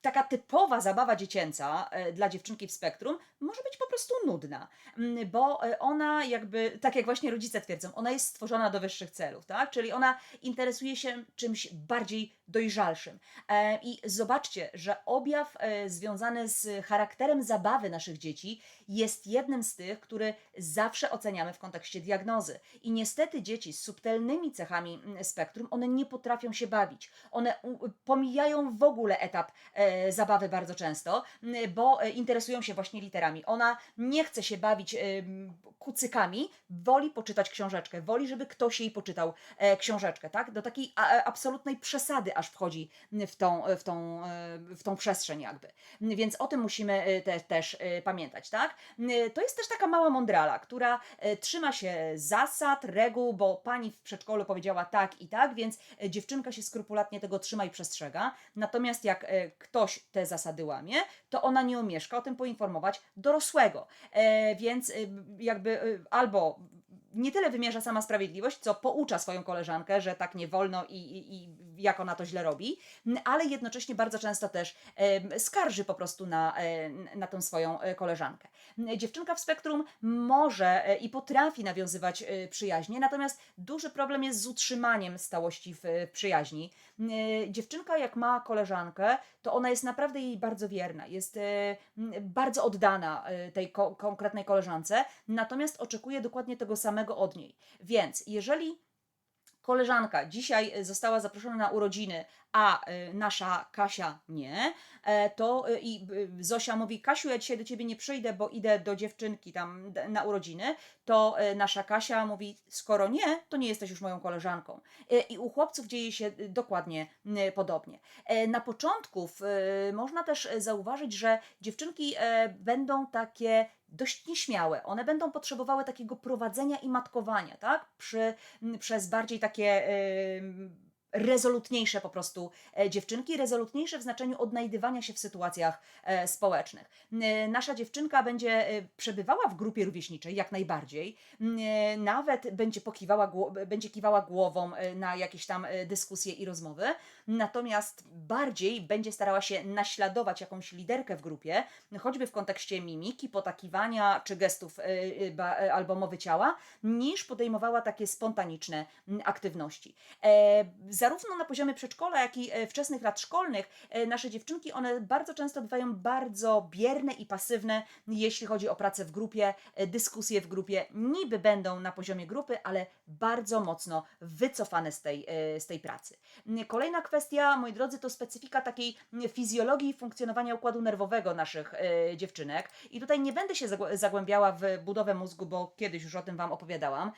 taka typowa zabawa dziecięca dla dziewczynki w spektrum może być po prostu nudna, bo ona jakby, tak jak właśnie rodzice twierdzą, ona jest stworzona do wyższych celów, tak? Czyli ona interesuje się czymś bardziej dojrzalszym. I zobaczcie, że objaw związany z charakterem zabawy naszych dzieci jest jednym z tych, który zawsze oceniamy w kontekście diagnozy. I niestety dzieci z subtelnymi cechami spektrum, one nie potrafią się bawić. One pomijają w ogóle etap zabawy bardzo często, bo interesują się właśnie literami. Ona nie chce się bawić kucykami, woli poczytać książeczkę, woli, żeby ktoś jej poczytał książeczkę, tak? Do takiej absolutnej przesady aż wchodzi w tą przestrzeń jakby. Więc o tym musimy też pamiętać, tak? To jest też taka mała mądrala, która trzyma się zasad, reguł, bo pani w przedszkolu powiedziała tak i tak, więc dziewczynka się skrupulatnie tego trzyma i przestrzega. Natomiast jak ktoś te zasady łamie, to ona nie omieszka o tym poinformować dorosłego. Więc jakby albo nie tyle wymierza sama sprawiedliwość, co poucza swoją koleżankę, że tak nie wolno i jak ona to źle robi, ale jednocześnie bardzo często też skarży po prostu na tą swoją koleżankę. Dziewczynka w spektrum może i potrafi nawiązywać przyjaźnie, natomiast duży problem jest z utrzymaniem stałości w przyjaźni. Dziewczynka jak ma koleżankę, to ona jest naprawdę jej bardzo wierna, jest bardzo oddana tej konkretnej koleżance, natomiast oczekuje dokładnie tego samego od niej. Więc jeżeli koleżanka dzisiaj została zaproszona na urodziny, a nasza Kasia nie, Zosia mówi: Kasiu, ja dzisiaj do ciebie nie przyjdę, bo idę do dziewczynki tam na urodziny, to nasza Kasia mówi: skoro nie, to nie jesteś już moją koleżanką. I u chłopców dzieje się dokładnie podobnie. Na początków można też zauważyć, że dziewczynki będą takie dość nieśmiałe. One będą potrzebowały takiego prowadzenia i matkowania, tak? Przez bardziej takie rezolutniejsze po prostu dziewczynki, rezolutniejsze w znaczeniu odnajdywania się w sytuacjach społecznych. Nasza dziewczynka będzie przebywała w grupie rówieśniczej jak najbardziej, nawet będzie kiwała głową na jakieś tam dyskusje i rozmowy, natomiast bardziej będzie starała się naśladować jakąś liderkę w grupie, choćby w kontekście mimiki, potakiwania czy gestów albo mowy ciała, niż podejmowała takie spontaniczne aktywności. Zarówno na poziomie przedszkola, jak i wczesnych lat szkolnych nasze dziewczynki, one bardzo często bywają bardzo bierne i pasywne, jeśli chodzi o pracę w grupie, dyskusje w grupie. Niby będą na poziomie grupy, ale bardzo mocno wycofane z tej pracy. Kolejna kwestia, moi drodzy, to specyfika takiej fizjologii i funkcjonowania układu nerwowego naszych dziewczynek. I tutaj nie będę się zagłębiała w budowę mózgu, bo kiedyś już o tym Wam opowiadałam.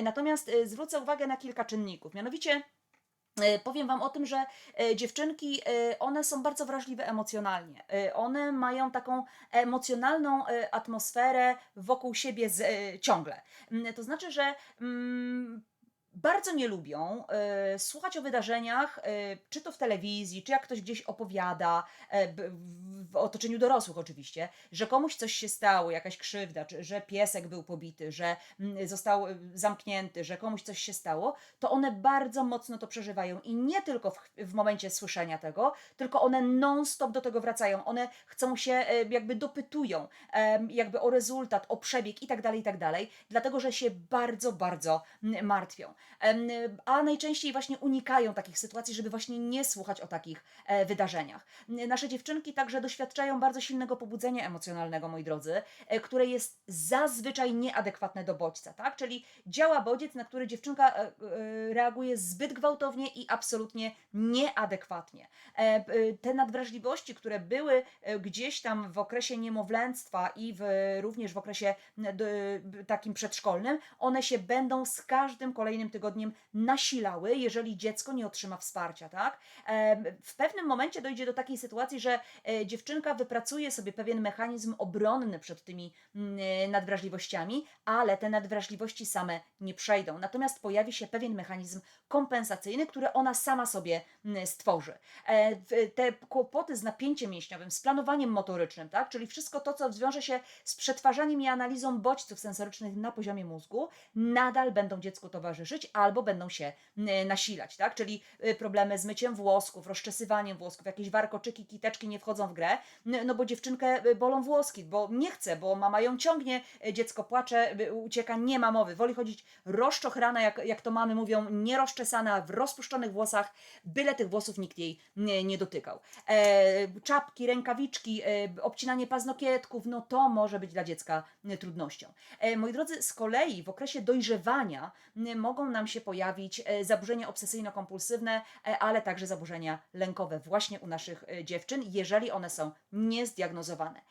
Natomiast zwrócę uwagę na kilka czynników. Mianowicie powiem Wam o tym, że dziewczynki, one są bardzo wrażliwe emocjonalnie. One mają taką emocjonalną atmosferę wokół siebie ciągle. To znaczy, że bardzo nie lubią słuchać o wydarzeniach, czy to w telewizji, czy jak ktoś gdzieś opowiada, w otoczeniu dorosłych oczywiście, że komuś coś się stało, jakaś krzywda, czy że piesek był pobity, że został zamknięty, że komuś coś się stało, to one bardzo mocno to przeżywają i nie tylko w momencie słyszenia tego, tylko one non-stop do tego wracają. One chcą się, jakby dopytują, jakby o rezultat, o przebieg i tak dalej, dlatego że się bardzo, bardzo martwią. A najczęściej właśnie unikają takich sytuacji, żeby właśnie nie słuchać o takich wydarzeniach. Nasze dziewczynki także doświadczają bardzo silnego pobudzenia emocjonalnego, moi drodzy, które jest zazwyczaj nieadekwatne do bodźca, tak? Czyli działa bodziec, na który dziewczynka reaguje zbyt gwałtownie i absolutnie nieadekwatnie. Te nadwrażliwości, które były gdzieś tam w okresie niemowlęctwa i również w okresie takim przedszkolnym, one się będą z każdym kolejnym tygodniem nasilały, jeżeli dziecko nie otrzyma wsparcia, tak? W pewnym momencie dojdzie do takiej sytuacji, że dziewczynka wypracuje sobie pewien mechanizm obronny przed tymi nadwrażliwościami, ale te nadwrażliwości same nie przejdą. Natomiast pojawi się pewien mechanizm kompensacyjny, który ona sama sobie stworzy. Te kłopoty z napięciem mięśniowym, z planowaniem motorycznym, tak? Czyli wszystko to, co zwiąże się z przetwarzaniem i analizą bodźców sensorycznych na poziomie mózgu, nadal będą dziecku towarzyszyć albo będą się nasilać, tak? Czyli problemy z myciem włosków, rozczesywaniem włosków, jakieś warkoczyki, kiteczki nie wchodzą w grę, no bo dziewczynkę bolą włoski, bo nie chce, bo mama ją ciągnie, dziecko płacze, ucieka, nie ma mowy, woli chodzić rozczochrana, jak to mamy mówią, nierozczesana, w rozpuszczonych włosach, byle tych włosów nikt jej nie dotykał. Czapki, rękawiczki, obcinanie paznokietków, no to może być dla dziecka trudnością. Moi drodzy, z kolei w okresie dojrzewania mogą nam się pojawić zaburzenia obsesyjno-kompulsywne, ale także zaburzenia lękowe właśnie u naszych dziewczyn, jeżeli one są niezdiagnozowane.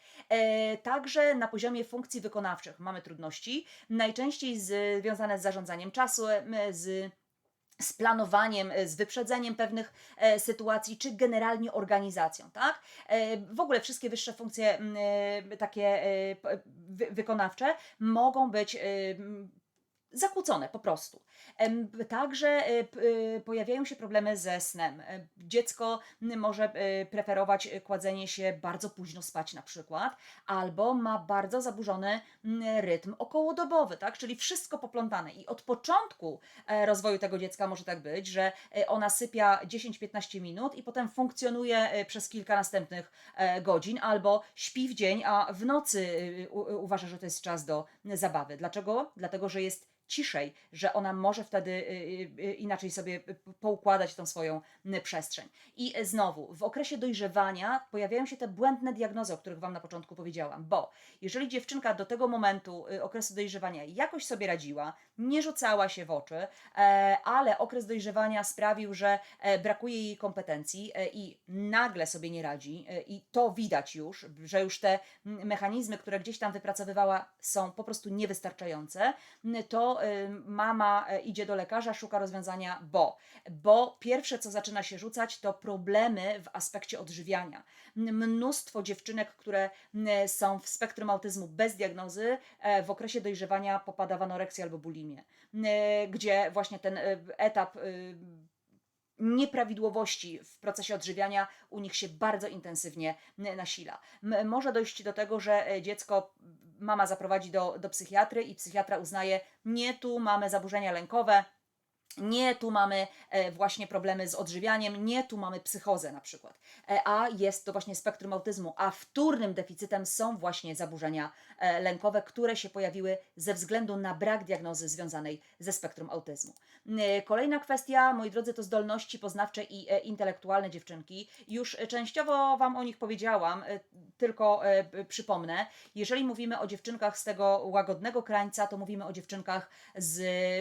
Także na poziomie funkcji wykonawczych mamy trudności, najczęściej związane z zarządzaniem czasu, z planowaniem, z wyprzedzeniem pewnych sytuacji, czy generalnie organizacją, tak? W ogóle wszystkie wyższe funkcje takie wykonawcze mogą być zakłócone po prostu. Także pojawiają się problemy ze snem. Dziecko może preferować kładzenie się bardzo późno spać na przykład, albo ma bardzo zaburzony rytm okołodobowy, tak? Czyli wszystko poplątane. I od początku rozwoju tego dziecka może tak być, że ona sypia 10-15 minut i potem funkcjonuje przez kilka następnych godzin, albo śpi w dzień, a w nocy uważa, że to jest czas do zabawy. Dlaczego? Dlatego, że jest ciszej, że ona może wtedy inaczej sobie poukładać tą swoją przestrzeń. I znowu, w okresie dojrzewania pojawiają się te błędne diagnozy, o których Wam na początku powiedziałam, bo jeżeli dziewczynka do tego momentu okresu dojrzewania jakoś sobie radziła, nie rzucała się w oczy, ale okres dojrzewania sprawił, że brakuje jej kompetencji i nagle sobie nie radzi, i to widać już, że już te mechanizmy, które gdzieś tam wypracowywała, są po prostu niewystarczające, to mama idzie do lekarza, szuka rozwiązania, bo pierwsze, co zaczyna się rzucać, to problemy w aspekcie odżywiania. Mnóstwo dziewczynek, które są w spektrum autyzmu bez diagnozy, w okresie dojrzewania popada w anoreksję albo bulimię, gdzie właśnie ten etap nieprawidłowości w procesie odżywiania u nich się bardzo intensywnie nasila. Może dojść do tego, że dziecko mama zaprowadzi do psychiatry i psychiatra uznaje, nie, tu mamy zaburzenia lękowe, nie, tu mamy właśnie problemy z odżywianiem, nie, tu mamy psychozę na przykład. A jest to właśnie spektrum autyzmu, a wtórnym deficytem są właśnie zaburzenia lękowe, które się pojawiły ze względu na brak diagnozy związanej ze spektrum autyzmu. Kolejna kwestia, moi drodzy, to zdolności poznawcze i intelektualne dziewczynki. Już częściowo Wam o nich powiedziałam, tylko przypomnę. Jeżeli mówimy o dziewczynkach z tego łagodnego krańca, to mówimy o dziewczynkach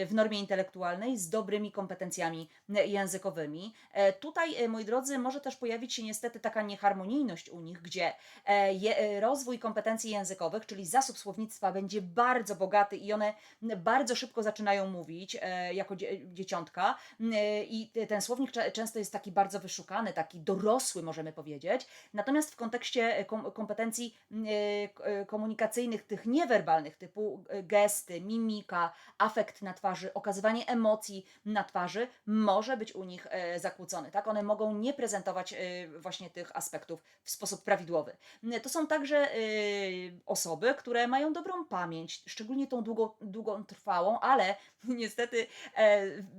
w normie intelektualnej, z dobrymi kompetencjami językowymi. Tutaj, moi drodzy, może też pojawić się niestety taka nieharmonijność u nich, gdzie rozwój kompetencji językowych, czyli zasób słownictwa będzie bardzo bogaty i one bardzo szybko zaczynają mówić jako dzieciątka i ten słownik często jest taki bardzo wyszukany, taki dorosły, możemy powiedzieć. Natomiast w kontekście kompetencji komunikacyjnych, tych niewerbalnych, typu gesty, mimika, afekt na twarzy, okazywanie emocji na twarzy, może być u nich zakłócony. Tak? One mogą nie prezentować właśnie tych aspektów w sposób prawidłowy. To są także osoby, które mają dobrą pamięć, szczególnie tą długotrwałą, ale niestety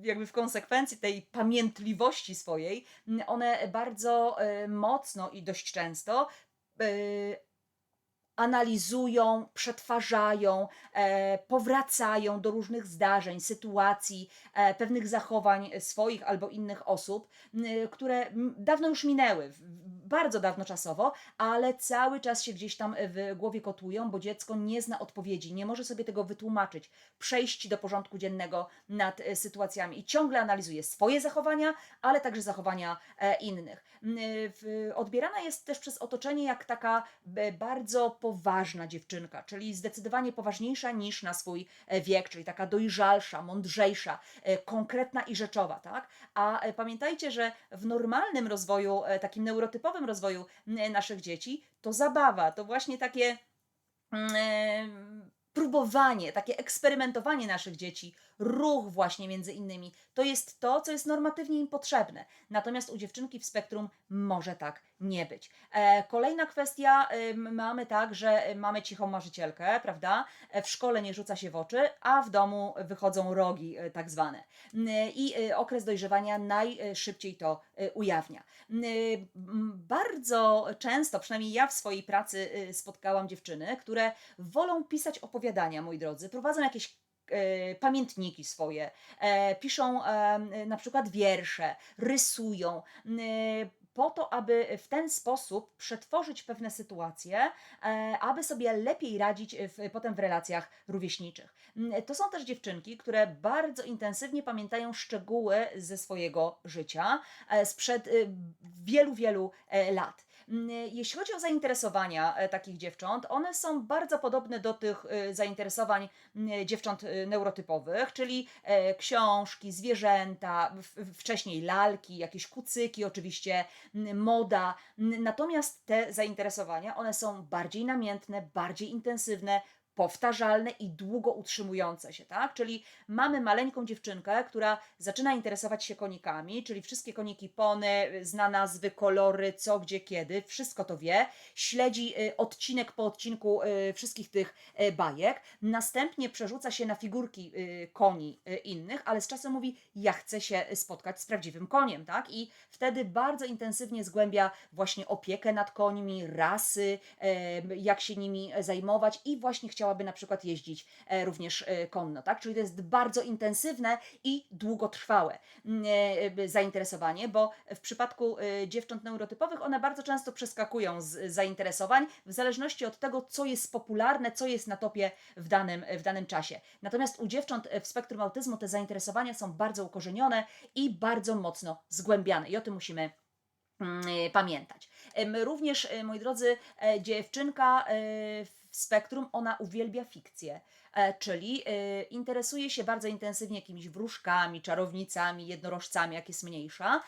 jakby w konsekwencji tej pamiętliwości swojej, one bardzo mocno i dość często analizują, przetwarzają, powracają do różnych zdarzeń, sytuacji, pewnych zachowań swoich albo innych osób, które dawno już minęły, bardzo dawno czasowo, ale cały czas się gdzieś tam w głowie kotują, bo dziecko nie zna odpowiedzi, nie może sobie tego wytłumaczyć, przejść do porządku dziennego nad sytuacjami i ciągle analizuje swoje zachowania, ale także zachowania innych. Odbierana jest też przez otoczenie jak taka bardzo poważna dziewczynka, czyli zdecydowanie poważniejsza niż na swój wiek, czyli taka dojrzalsza, mądrzejsza, konkretna i rzeczowa, tak? A pamiętajcie, że w normalnym rozwoju, takim neurotypowym rozwoju naszych dzieci, to zabawa, to właśnie takie próbowanie, takie eksperymentowanie naszych dzieci, ruch właśnie między innymi, to jest to, co jest normatywnie im potrzebne. Natomiast u dziewczynki w spektrum może tak nie być. Kolejna kwestia, mamy tak, że mamy cichą marzycielkę, prawda? W szkole nie rzuca się w oczy, a w domu wychodzą rogi tak zwane. I okres dojrzewania najszybciej to ujawnia. Bardzo często, przynajmniej ja w swojej pracy spotkałam dziewczyny, które wolą pisać opowiadania, moi drodzy, prowadzą jakieś pamiętniki swoje, piszą na przykład wiersze, rysują, po to, aby w ten sposób przetworzyć pewne sytuacje, aby sobie lepiej radzić potem w relacjach rówieśniczych. To są też dziewczynki, które bardzo intensywnie pamiętają szczegóły ze swojego życia sprzed wielu, wielu lat. Jeśli chodzi o zainteresowania takich dziewcząt, one są bardzo podobne do tych zainteresowań dziewcząt neurotypowych, czyli książki, zwierzęta, wcześniej lalki, jakieś kucyki oczywiście, moda. Natomiast te zainteresowania, one są bardziej namiętne, bardziej intensywne, powtarzalne i długo utrzymujące się, tak? Czyli mamy maleńką dziewczynkę, która zaczyna interesować się konikami, czyli wszystkie koniki pony, zna nazwy, kolory, co, gdzie, kiedy, wszystko to wie, śledzi odcinek po odcinku wszystkich tych bajek, następnie przerzuca się na figurki koni innych, ale z czasem mówi, ja chcę się spotkać z prawdziwym koniem, tak? I wtedy bardzo intensywnie zgłębia właśnie opiekę nad końmi, rasy, jak się nimi zajmować i właśnie chciała chciałaby na przykład jeździć również konno, tak? Czyli to jest bardzo intensywne i długotrwałe zainteresowanie, bo w przypadku dziewcząt neurotypowych one bardzo często przeskakują z zainteresowań w zależności od tego, co jest popularne, co jest na topie w danym czasie. Natomiast u dziewcząt w spektrum autyzmu te zainteresowania są bardzo ukorzenione i bardzo mocno zgłębiane i o tym musimy pamiętać. Również, moi drodzy, dziewczynka w spektrum, ona uwielbia fikcję, czyli interesuje się bardzo intensywnie jakimiś wróżkami, czarownicami, jednorożcami, jak jest mniejsza,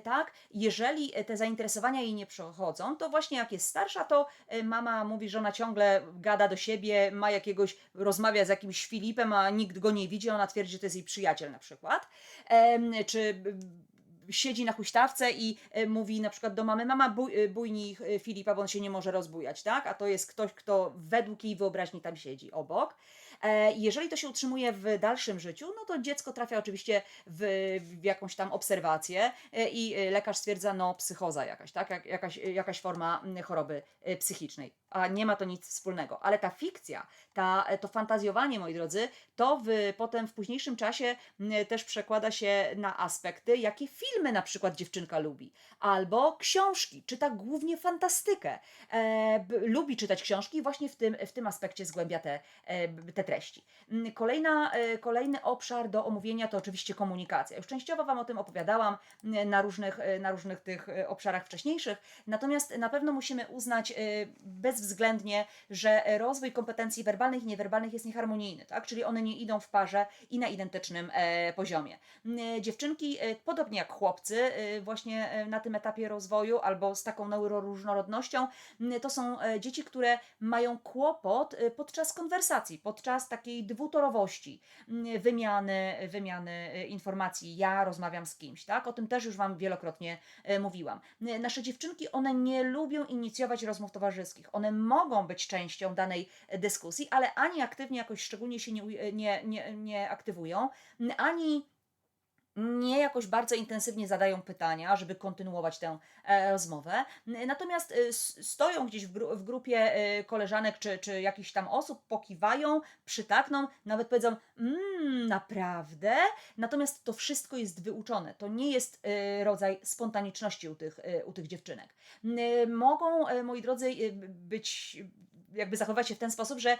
tak? Jeżeli te zainteresowania jej nie przechodzą, to właśnie jak jest starsza, to mama mówi, że ona ciągle gada do siebie, ma jakiegoś, rozmawia z jakimś Filipem, a nikt go nie widzi, ona twierdzi, że to jest jej przyjaciel na przykład, czy siedzi na huśtawce i mówi na przykład do mamy, mama bujnij Filipa, bo on się nie może rozbujać, tak? A to jest ktoś, kto według jej wyobraźni tam siedzi obok. Jeżeli to się utrzymuje w dalszym życiu, no to dziecko trafia oczywiście w jakąś tam obserwację i lekarz stwierdza, no psychoza jakaś, tak? Jakaś forma choroby psychicznej, a nie ma to nic wspólnego. Ale ta fikcja, to fantazjowanie, moi drodzy, to potem w późniejszym czasie też przekłada się na aspekty, jakie filmy na przykład dziewczynka lubi, albo książki, czyta głównie fantastykę, lubi czytać książki i właśnie w tym aspekcie zgłębia te treści. Kolejny obszar do omówienia to oczywiście komunikacja. Już częściowo Wam o tym opowiadałam na różnych tych obszarach wcześniejszych, natomiast na pewno musimy uznać bezwzględnie, że rozwój kompetencji werbalnych i niewerbalnych jest nieharmonijny, tak? Czyli one nie idą w parze i na identycznym poziomie. Dziewczynki, podobnie jak chłopcy, właśnie na tym etapie rozwoju albo z taką neuroróżnorodnością, to są dzieci, które mają kłopot podczas konwersacji, podczas takiej dwutorowości, wymiany informacji. Ja rozmawiam z kimś, tak? O tym też już Wam wielokrotnie mówiłam. Nasze dziewczynki, one nie lubią inicjować rozmów towarzyskich. One mogą być częścią danej dyskusji, ale ani aktywnie jakoś szczególnie się nie aktywują, ani nie jakoś bardzo intensywnie zadają pytania, żeby kontynuować tę rozmowę. Natomiast stoją gdzieś w grupie koleżanek czy jakichś tam osób, pokiwają, przytakną, nawet powiedzą, naprawdę? Natomiast to wszystko jest wyuczone. To nie jest rodzaj spontaniczności u tych dziewczynek. Mogą, moi drodzy, być jakby zachowywać się w ten sposób, że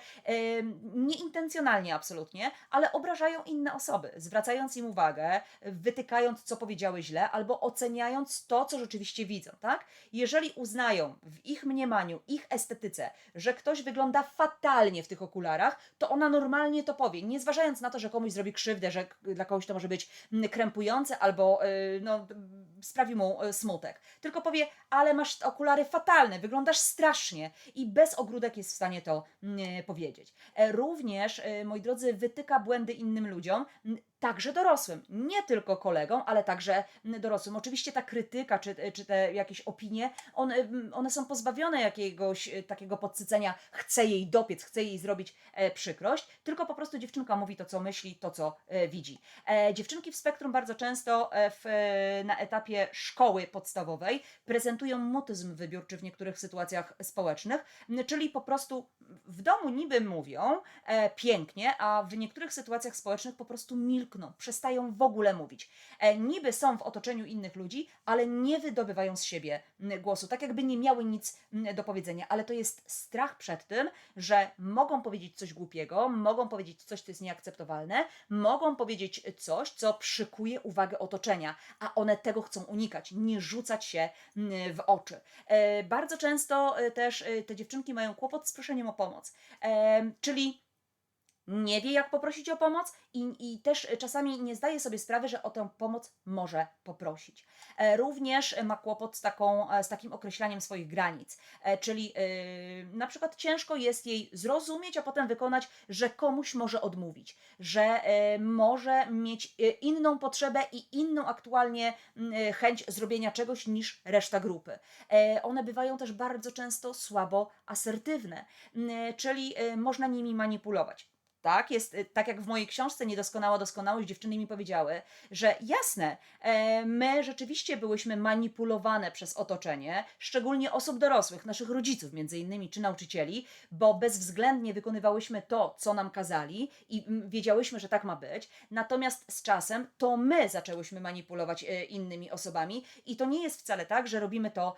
nieintencjonalnie absolutnie, ale obrażają inne osoby, zwracając im uwagę, wytykając, co powiedziały źle, albo oceniając to, co rzeczywiście widzą, tak? Jeżeli uznają w ich mniemaniu, ich estetyce, że ktoś wygląda fatalnie w tych okularach, to ona normalnie to powie, nie zważając na to, że komuś zrobi krzywdę, że dla kogoś to może być krępujące albo sprawi mu smutek. Tylko powie, ale masz okulary fatalne, wyglądasz strasznie i bez ogródek jest w stanie to powiedzieć. Również, moi drodzy, wytyka błędy innym ludziom, także dorosłym, nie tylko kolegom, ale także dorosłym. Oczywiście ta krytyka, czy te jakieś opinie, one są pozbawione jakiegoś takiego podsycenia, chce jej dopiec, chce jej zrobić przykrość, tylko po prostu dziewczynka mówi to, co myśli, to, co widzi. Dziewczynki w spektrum bardzo często na etapie szkoły podstawowej prezentują mutyzm wybiórczy w niektórych sytuacjach społecznych, czyli po prostu w domu niby mówią pięknie, a w niektórych sytuacjach społecznych po prostu milkną, przestają w ogóle mówić. Niby są w otoczeniu innych ludzi, ale nie wydobywają z siebie głosu, tak jakby nie miały nic do powiedzenia, ale to jest strach przed tym, że mogą powiedzieć coś głupiego, mogą powiedzieć coś, co jest nieakceptowalne, mogą powiedzieć coś, co przykuje uwagę otoczenia, a one tego chcą unikać, nie rzucać się w oczy. Bardzo często też te dziewczynki mają kłopot z proszeniem o pomoc, czyli nie wie, jak poprosić o pomoc i też czasami nie zdaje sobie sprawy, że o tę pomoc może poprosić. Również ma kłopot z takim określaniem swoich granic, czyli na przykład ciężko jest jej zrozumieć, a potem wykonać, że komuś może odmówić, że może mieć inną potrzebę i inną aktualnie chęć zrobienia czegoś niż reszta grupy. One bywają też bardzo często słabo asertywne, czyli można nimi manipulować. tak, jest tak jak w mojej książce Niedoskonała doskonałość, dziewczyny mi powiedziały, że jasne, my rzeczywiście byłyśmy manipulowane przez otoczenie, szczególnie osób dorosłych, naszych rodziców między innymi, czy nauczycieli, bo bezwzględnie wykonywałyśmy to, co nam kazali i wiedziałyśmy, że tak ma być. Natomiast z czasem to my zaczęłyśmy manipulować innymi osobami i to nie jest wcale tak, że robimy to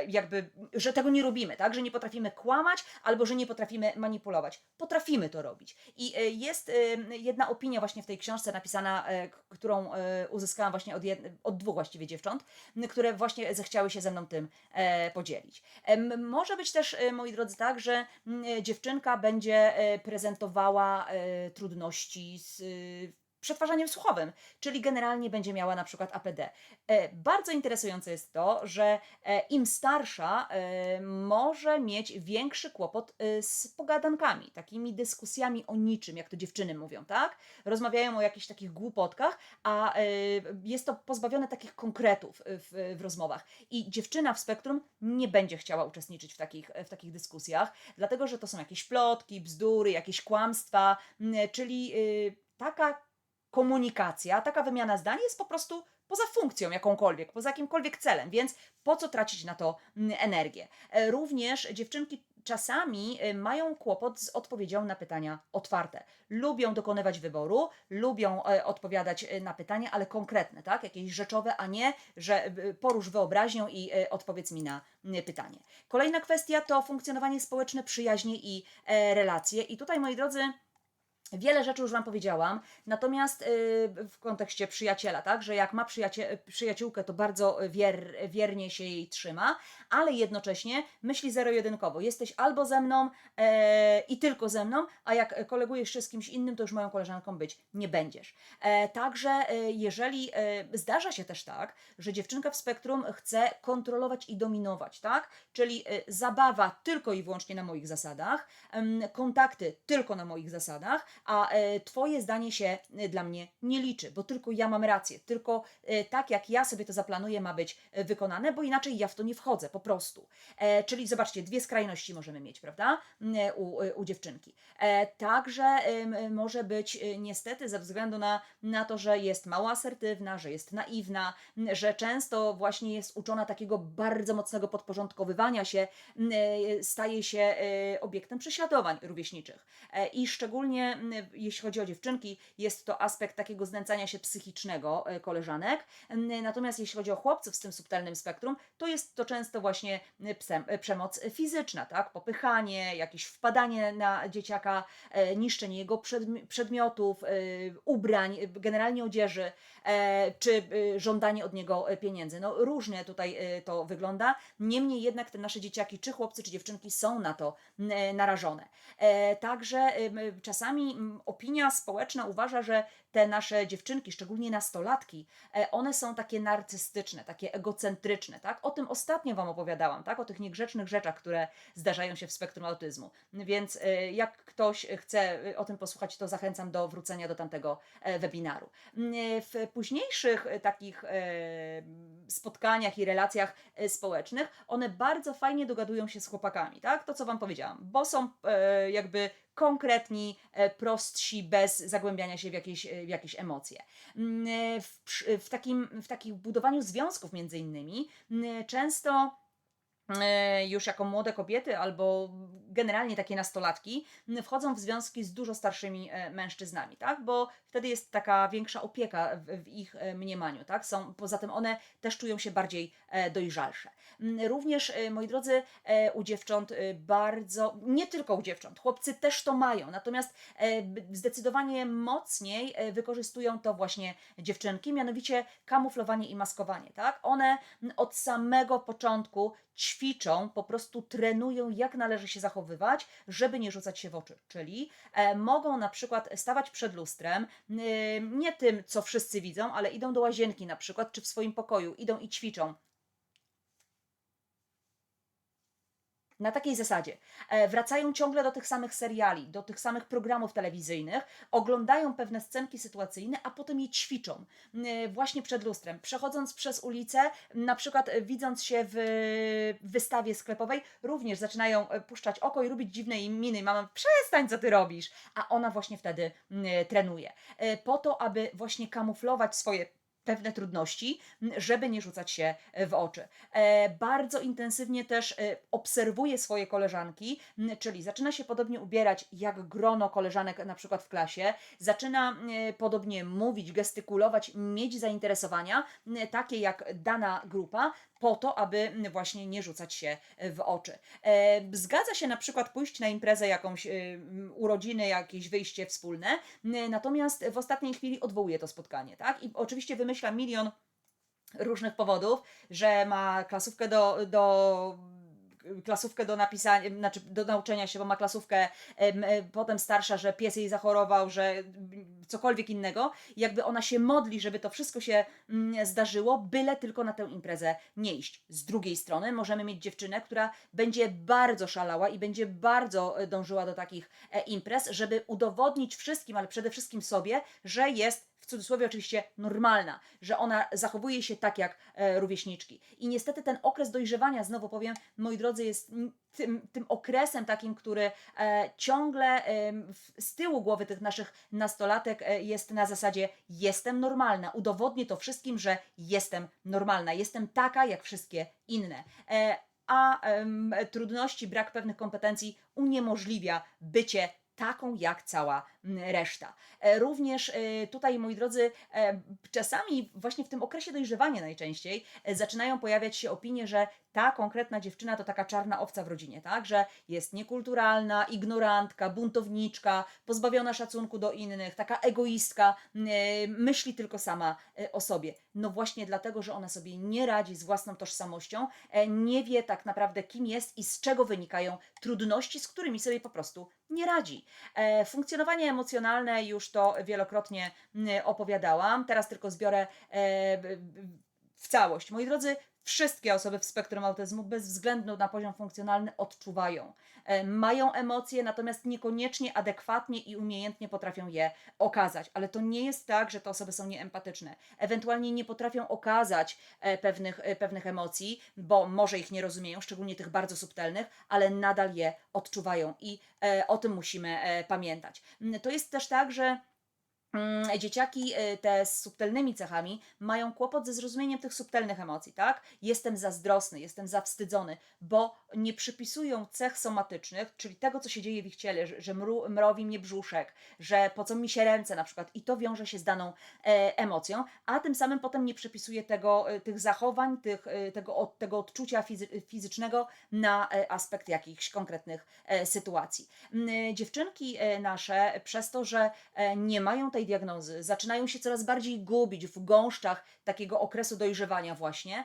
jakby, że tego nie robimy, tak? Że nie potrafimy kłamać albo że nie potrafimy manipulować. Potrafimy to robić. I jest jedna opinia właśnie w tej książce napisana, którą uzyskałam właśnie od dwóch właściwie dziewcząt, które właśnie zechciały się ze mną tym podzielić. Może być też, moi drodzy, tak, że dziewczynka będzie prezentowała trudności z przetwarzaniem słuchowym, czyli generalnie będzie miała na przykład APD. Bardzo interesujące jest to, że im starsza, może mieć większy kłopot z pogadankami, takimi dyskusjami o niczym, jak to dziewczyny mówią, tak? Rozmawiają o jakichś takich głupotkach, a jest to pozbawione takich konkretów w rozmowach. I dziewczyna w spektrum nie będzie chciała uczestniczyć w takich dyskusjach, dlatego że to są jakieś plotki, bzdury, jakieś kłamstwa, czyli taka komunikacja, taka wymiana zdań jest po prostu poza funkcją jakąkolwiek, poza jakimkolwiek celem, więc po co tracić na to energię? Również dziewczynki czasami mają kłopot z odpowiedzią na pytania otwarte. Lubią dokonywać wyboru, lubią odpowiadać na pytania, ale konkretne, tak? Jakieś rzeczowe, a nie, że porusz wyobraźnią i odpowiedz mi na pytanie. Kolejna kwestia to funkcjonowanie społeczne, przyjaźnie i relacje. I tutaj, moi drodzy, wiele rzeczy już Wam powiedziałam, natomiast w kontekście przyjaciela, tak, że jak ma przyjaciółkę, to bardzo wiernie się jej trzyma, ale jednocześnie myśli zero-jedynkowo. Jesteś albo ze mną i tylko ze mną, a jak kolegujesz się z kimś innym, to już moją koleżanką być nie będziesz. Także jeżeli zdarza się też tak, że dziewczynka w spektrum chce kontrolować i dominować, tak, czyli zabawa tylko i wyłącznie na moich zasadach, kontakty tylko na moich zasadach, a Twoje zdanie się dla mnie nie liczy, bo tylko ja mam rację, tylko tak jak ja sobie to zaplanuję ma być wykonane, bo inaczej ja w to nie wchodzę, po prostu. Czyli zobaczcie, dwie skrajności możemy mieć, prawda, u dziewczynki. Także może być niestety ze względu na to, że jest mało asertywna, że jest naiwna, że często właśnie jest uczona takiego bardzo mocnego podporządkowywania się, staje się obiektem prześladowań rówieśniczych. I szczególnie jeśli chodzi o dziewczynki, jest to aspekt takiego znęcania się psychicznego koleżanek. Natomiast jeśli chodzi o chłopców z tym subtelnym spektrum, to jest to często właśnie przemoc fizyczna, tak? Popychanie, jakieś wpadanie na dzieciaka, niszczenie jego przedmiotów, ubrań, generalnie odzieży, czy żądanie od niego pieniędzy. No różnie tutaj to wygląda. Niemniej jednak te nasze dzieciaki, czy chłopcy, czy dziewczynki są na to narażone. Także czasami opinia społeczna uważa, że te nasze dziewczynki, szczególnie nastolatki, one są takie narcystyczne, takie egocentryczne, tak? O tym ostatnio Wam opowiadałam, tak? O tych niegrzecznych rzeczach, które zdarzają się w spektrum autyzmu. Więc jak ktoś chce o tym posłuchać, to zachęcam do wrócenia do tamtego webinaru. W późniejszych takich spotkaniach i relacjach społecznych, one bardzo fajnie dogadują się z chłopakami, tak? To, co Wam powiedziałam, bo są jakby konkretni, prostsi, bez zagłębiania się w jakieś emocje. W takim budowaniu związków między innymi często już jako młode kobiety albo generalnie takie nastolatki wchodzą w związki z dużo starszymi mężczyznami, tak? Bo wtedy jest taka większa opieka w ich mniemaniu, tak? Poza tym one też czują się bardziej dojrzalsze. Również, moi drodzy, u dziewcząt bardzo, nie tylko u dziewcząt, chłopcy też to mają, natomiast zdecydowanie mocniej wykorzystują to właśnie dziewczynki, mianowicie kamuflowanie i maskowanie, tak? One od samego początku ćwiczą, po prostu trenują, jak należy się zachowywać, żeby nie rzucać się w oczy. Czyli mogą na przykład stawać przed lustrem, nie tym, co wszyscy widzą, ale idą do łazienki na przykład, czy w swoim pokoju, idą i ćwiczą. Na takiej zasadzie. Wracają ciągle do tych samych seriali, do tych samych programów telewizyjnych, oglądają pewne scenki sytuacyjne, a potem je ćwiczą właśnie przed lustrem. Przechodząc przez ulicę, na przykład widząc się w wystawie sklepowej, również zaczynają puszczać oko i robić dziwne miny. Mama, przestań, co ty robisz? A ona właśnie wtedy trenuje. Po to, aby właśnie kamuflować swoje pewne trudności, żeby nie rzucać się w oczy. Bardzo intensywnie też obserwuje swoje koleżanki, czyli zaczyna się podobnie ubierać jak grono koleżanek na przykład w klasie, zaczyna podobnie mówić, gestykulować, mieć zainteresowania takie jak dana grupa, po to, aby właśnie nie rzucać się w oczy. Zgadza się na przykład pójść na imprezę jakąś, urodziny, jakieś wyjście wspólne, natomiast w ostatniej chwili odwołuje to spotkanie, tak? I oczywiście wymyśla milion różnych powodów, że ma klasówkę do napisania, znaczy do nauczenia się, bo ma klasówkę potem starsza, że pies jej zachorował, że cokolwiek innego. Jakby ona się modli, żeby to wszystko się zdarzyło, byle tylko na tę imprezę nie iść. Z drugiej strony możemy mieć dziewczynę, która będzie bardzo szalała i będzie bardzo dążyła do takich imprez, żeby udowodnić wszystkim, ale przede wszystkim sobie, że jest w cudzysłowie oczywiście normalna, że ona zachowuje się tak jak rówieśniczki. I niestety ten okres dojrzewania, znowu powiem, moi drodzy, jest tym okresem takim, który ciągle z tyłu głowy tych naszych nastolatek jest na zasadzie jestem normalna, udowodnię to wszystkim, że jestem normalna, jestem taka jak wszystkie inne. A trudności, brak pewnych kompetencji uniemożliwia bycie taką jak cała reszta. Również tutaj, moi drodzy, czasami właśnie w tym okresie dojrzewania najczęściej zaczynają pojawiać się opinie, że ta konkretna dziewczyna to taka czarna owca w rodzinie, tak? Że jest niekulturalna, ignorantka, buntowniczka, pozbawiona szacunku do innych, taka egoistka, myśli tylko sama o sobie. No właśnie dlatego, że ona sobie nie radzi z własną tożsamością, nie wie tak naprawdę kim jest i z czego wynikają trudności, z którymi sobie po prostu nie radzi. Funkcjonowanie emocjonalne już to wielokrotnie opowiadałam, teraz tylko zbiorę w całość. Moi drodzy, wszystkie osoby w spektrum autyzmu, bez względu na poziom funkcjonalny, odczuwają. Mają emocje, natomiast niekoniecznie adekwatnie i umiejętnie potrafią je okazać. Ale to nie jest tak, że te osoby są nieempatyczne. Ewentualnie nie potrafią okazać pewnych emocji, bo może ich nie rozumieją, szczególnie tych bardzo subtelnych, ale nadal je odczuwają i o tym musimy pamiętać. To jest też tak, że dzieciaki te z subtelnymi cechami mają kłopot ze zrozumieniem tych subtelnych emocji, tak? Jestem zazdrosny, jestem zawstydzony, bo nie przypisują cech somatycznych, czyli tego, co się dzieje w ich ciele, że mrowi mnie brzuszek, że pocą mi się ręce na przykład i to wiąże się z daną emocją, a tym samym potem nie przypisuje tych zachowań, tego odczucia fizycznego na aspekt jakichś konkretnych sytuacji. Dziewczynki nasze przez to, że nie mają tej diagnozy, zaczynają się coraz bardziej gubić w gąszczach takiego okresu dojrzewania właśnie,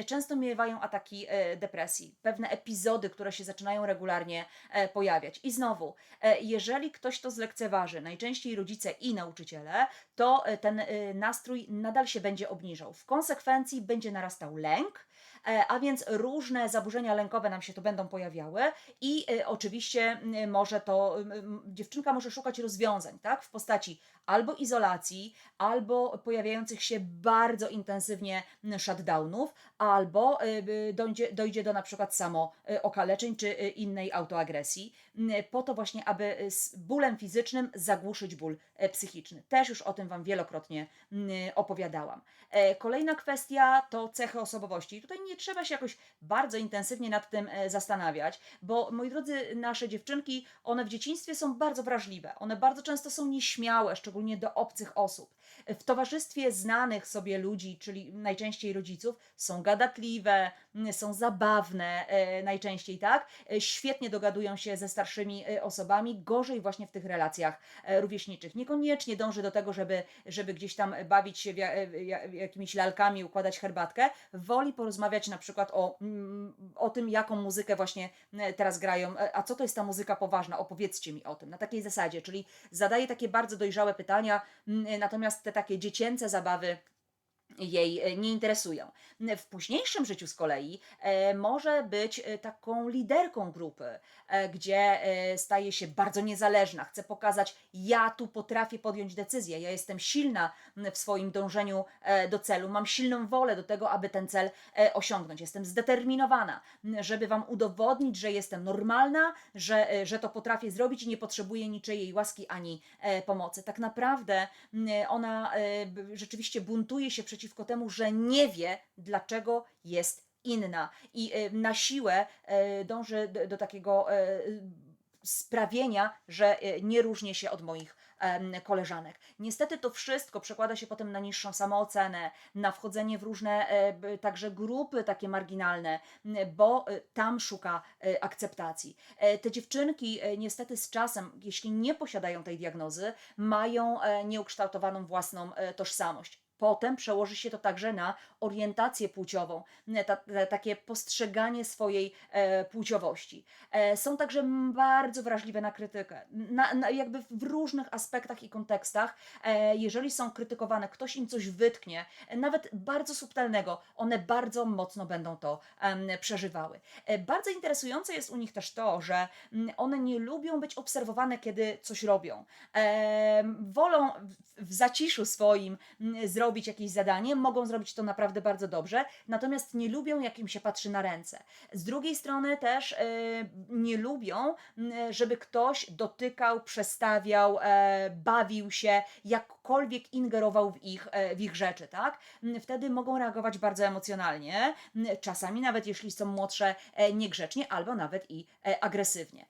często miewają ataki depresji, pewne epizody, które się zaczynają regularnie pojawiać. I znowu, jeżeli ktoś to zlekceważy, najczęściej rodzice i nauczyciele, to ten nastrój nadal się będzie obniżał. W konsekwencji będzie narastał lęk, a więc różne zaburzenia lękowe nam się tu będą pojawiały i oczywiście dziewczynka może szukać rozwiązań, tak, w postaci albo izolacji, albo pojawiających się bardzo intensywnie shutdownów, albo dojdzie do na przykład samookaleczeń czy innej autoagresji, po to właśnie, aby z bólem fizycznym zagłuszyć ból psychiczny. Też już o tym Wam wielokrotnie opowiadałam. Kolejna kwestia to cechy osobowości. I tutaj nie trzeba się jakoś bardzo intensywnie nad tym zastanawiać, bo moi drodzy, nasze dziewczynki, one w dzieciństwie są bardzo wrażliwe. One bardzo często są nieśmiałe, szczególnie do obcych osób. W towarzystwie znanych sobie ludzi, czyli najczęściej rodziców, są gadatliwe, są zabawne najczęściej, tak? Świetnie dogadują się ze starszymi osobami, gorzej właśnie w tych relacjach rówieśniczych. Niekoniecznie dąży do tego, żeby gdzieś tam bawić się jakimiś lalkami, układać herbatkę. Woli porozmawiać na przykład o tym, jaką muzykę właśnie teraz grają, a co to jest ta muzyka poważna, opowiedzcie mi o tym. Na takiej zasadzie, czyli zadaje takie bardzo dojrzałe pytania, natomiast te takie dziecięce zabawy jej nie interesują. W późniejszym życiu z kolei może być taką liderką grupy, gdzie staje się bardzo niezależna, chce pokazać, ja tu potrafię podjąć decyzję, ja jestem silna w swoim dążeniu do celu, mam silną wolę do tego, aby ten cel osiągnąć. Jestem zdeterminowana, żeby Wam udowodnić, że jestem normalna, że to potrafię zrobić i nie potrzebuję niczyjej łaski ani pomocy. Tak naprawdę ona rzeczywiście buntuje się przeciwko temu, że nie wie, dlaczego jest inna i na siłę dąży do takiego sprawienia, że nie różnię się od moich koleżanek. Niestety to wszystko przekłada się potem na niższą samoocenę, na wchodzenie w różne także grupy takie marginalne, bo tam szuka akceptacji. Te dziewczynki niestety z czasem, jeśli nie posiadają tej diagnozy, mają nieukształtowaną własną tożsamość. Potem przełoży się to także na orientację płciową, takie postrzeganie swojej płciowości. Są także bardzo wrażliwe na krytykę, jakby w różnych aspektach i kontekstach. Jeżeli są krytykowane, ktoś im coś wytknie, nawet bardzo subtelnego, one bardzo mocno będą to przeżywały. Bardzo interesujące jest u nich też to, że one nie lubią być obserwowane, kiedy coś robią. Wolą w zaciszu swoim zrobić jakieś zadanie, mogą zrobić to naprawdę bardzo dobrze, natomiast nie lubią, jak im się patrzy na ręce. Z drugiej strony też nie lubią, żeby ktoś dotykał, przestawiał, bawił się, jakkolwiek ingerował w ich rzeczy, tak? Wtedy mogą reagować bardzo emocjonalnie, czasami nawet jeśli są młodsze, niegrzecznie, albo nawet i agresywnie.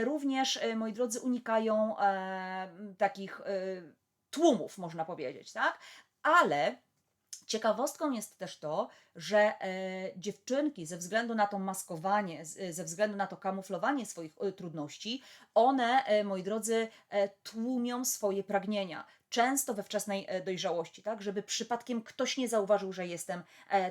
Również, moi drodzy, unikają takich tłumów, można powiedzieć, tak? Ale ciekawostką jest też to, że dziewczynki ze względu na to maskowanie, ze względu na to kamuflowanie swoich trudności, one, moi drodzy, tłumią swoje pragnienia. Często we wczesnej dojrzałości, tak, żeby przypadkiem ktoś nie zauważył, że jestem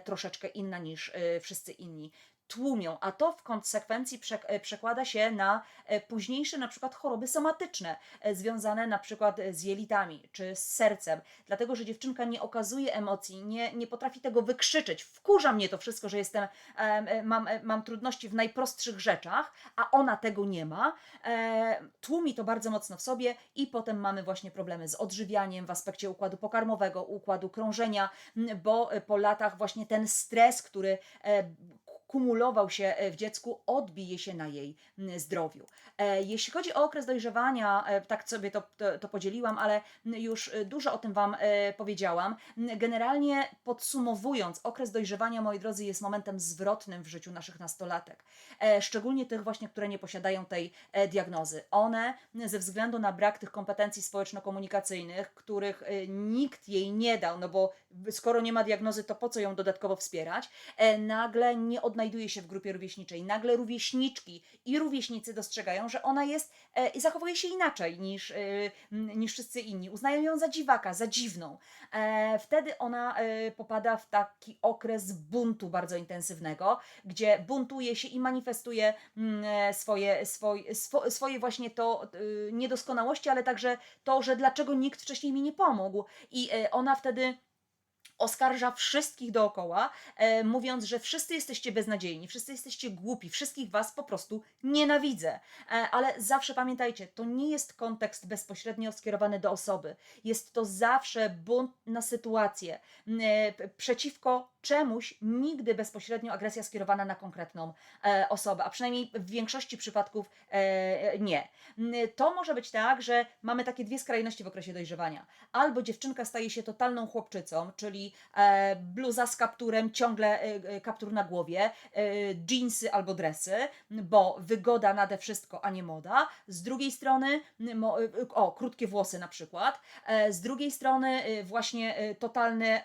troszeczkę inna niż wszyscy inni. Tłumią, a to w konsekwencji przekłada się na późniejsze na przykład choroby somatyczne, związane na przykład z jelitami czy z sercem, dlatego że dziewczynka nie okazuje emocji, nie potrafi tego wykrzyczeć. Wkurza mnie to wszystko, że mam trudności w najprostszych rzeczach, a ona tego nie ma. Tłumi to bardzo mocno w sobie i potem mamy właśnie problemy z odżywianiem w aspekcie układu pokarmowego, układu krążenia, bo po latach właśnie ten stres, który kumulował się w dziecku, odbije się na jej zdrowiu. Jeśli chodzi o okres dojrzewania, tak sobie to podzieliłam, ale już dużo o tym Wam powiedziałam. Generalnie podsumowując, okres dojrzewania, moi drodzy, jest momentem zwrotnym w życiu naszych nastolatek. Szczególnie tych właśnie, które nie posiadają tej diagnozy. One ze względu na brak tych kompetencji społeczno-komunikacyjnych, których nikt jej nie dał, no bo skoro nie ma diagnozy, to po co ją dodatkowo wspierać, nagle nie odnajduje się w grupie rówieśniczej. Nagle rówieśniczki i rówieśnicy dostrzegają, że ona jest i zachowuje się inaczej niż wszyscy inni. Uznają ją za dziwaka, za dziwną. Wtedy ona popada w taki okres buntu bardzo intensywnego, gdzie buntuje się i manifestuje swoje właśnie to niedoskonałości, ale także to, że dlaczego nikt wcześniej mi nie pomógł. I ona wtedy oskarża wszystkich dookoła, mówiąc, że wszyscy jesteście beznadziejni, wszyscy jesteście głupi, wszystkich was po prostu nienawidzę. Ale zawsze pamiętajcie, to nie jest kontekst bezpośrednio skierowany do osoby. Jest to zawsze bunt na sytuację, przeciwko czemuś, nigdy bezpośrednio agresja skierowana na konkretną osobę, a przynajmniej w większości przypadków nie. To może być tak, że mamy takie dwie skrajności w okresie dojrzewania. Albo dziewczynka staje się totalną chłopczycą, czyli bluza z kapturem, ciągle kaptur na głowie, dżinsy albo dresy, bo wygoda nade wszystko, a nie moda. Z drugiej strony, krótkie włosy na przykład. Z drugiej strony właśnie totalny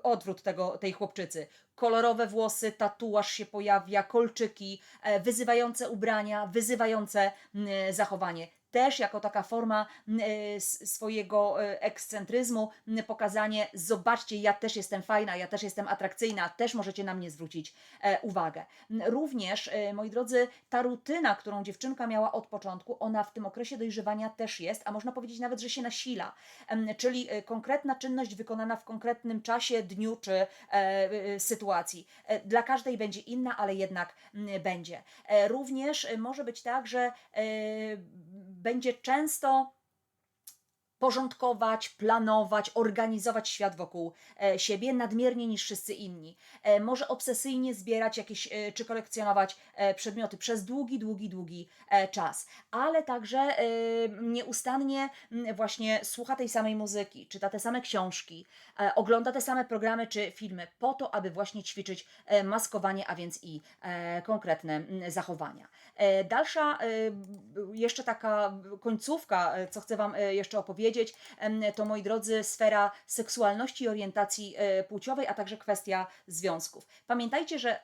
odwrót tej chłopczycy. Kolorowe włosy, tatuaż się pojawia, kolczyki, wyzywające ubrania, wyzywające zachowanie. też jako taka forma swojego ekscentryzmu, pokazanie, zobaczcie, ja też jestem fajna, ja też jestem atrakcyjna, też możecie na mnie zwrócić uwagę. Również, moi drodzy, ta rutyna, którą dziewczynka miała od początku, ona w tym okresie dojrzewania też jest, a można powiedzieć nawet, że się nasila. Czyli konkretna czynność wykonana w konkretnym czasie, dniu czy sytuacji. Dla każdej będzie inna, ale jednak będzie. Również może być tak, że będzie często porządkować, planować, organizować świat wokół siebie nadmiernie niż wszyscy inni. Może obsesyjnie zbierać jakieś czy kolekcjonować przedmioty przez długi czas, ale także nieustannie właśnie słucha tej samej muzyki, czyta te same książki, ogląda te same programy czy filmy po to, aby właśnie ćwiczyć maskowanie, a więc i konkretne zachowania. Dalsza, jeszcze taka końcówka, co chcę Wam jeszcze opowiedzieć, to, moi drodzy, sfera seksualności i orientacji płciowej, a także kwestia związków. Pamiętajcie, że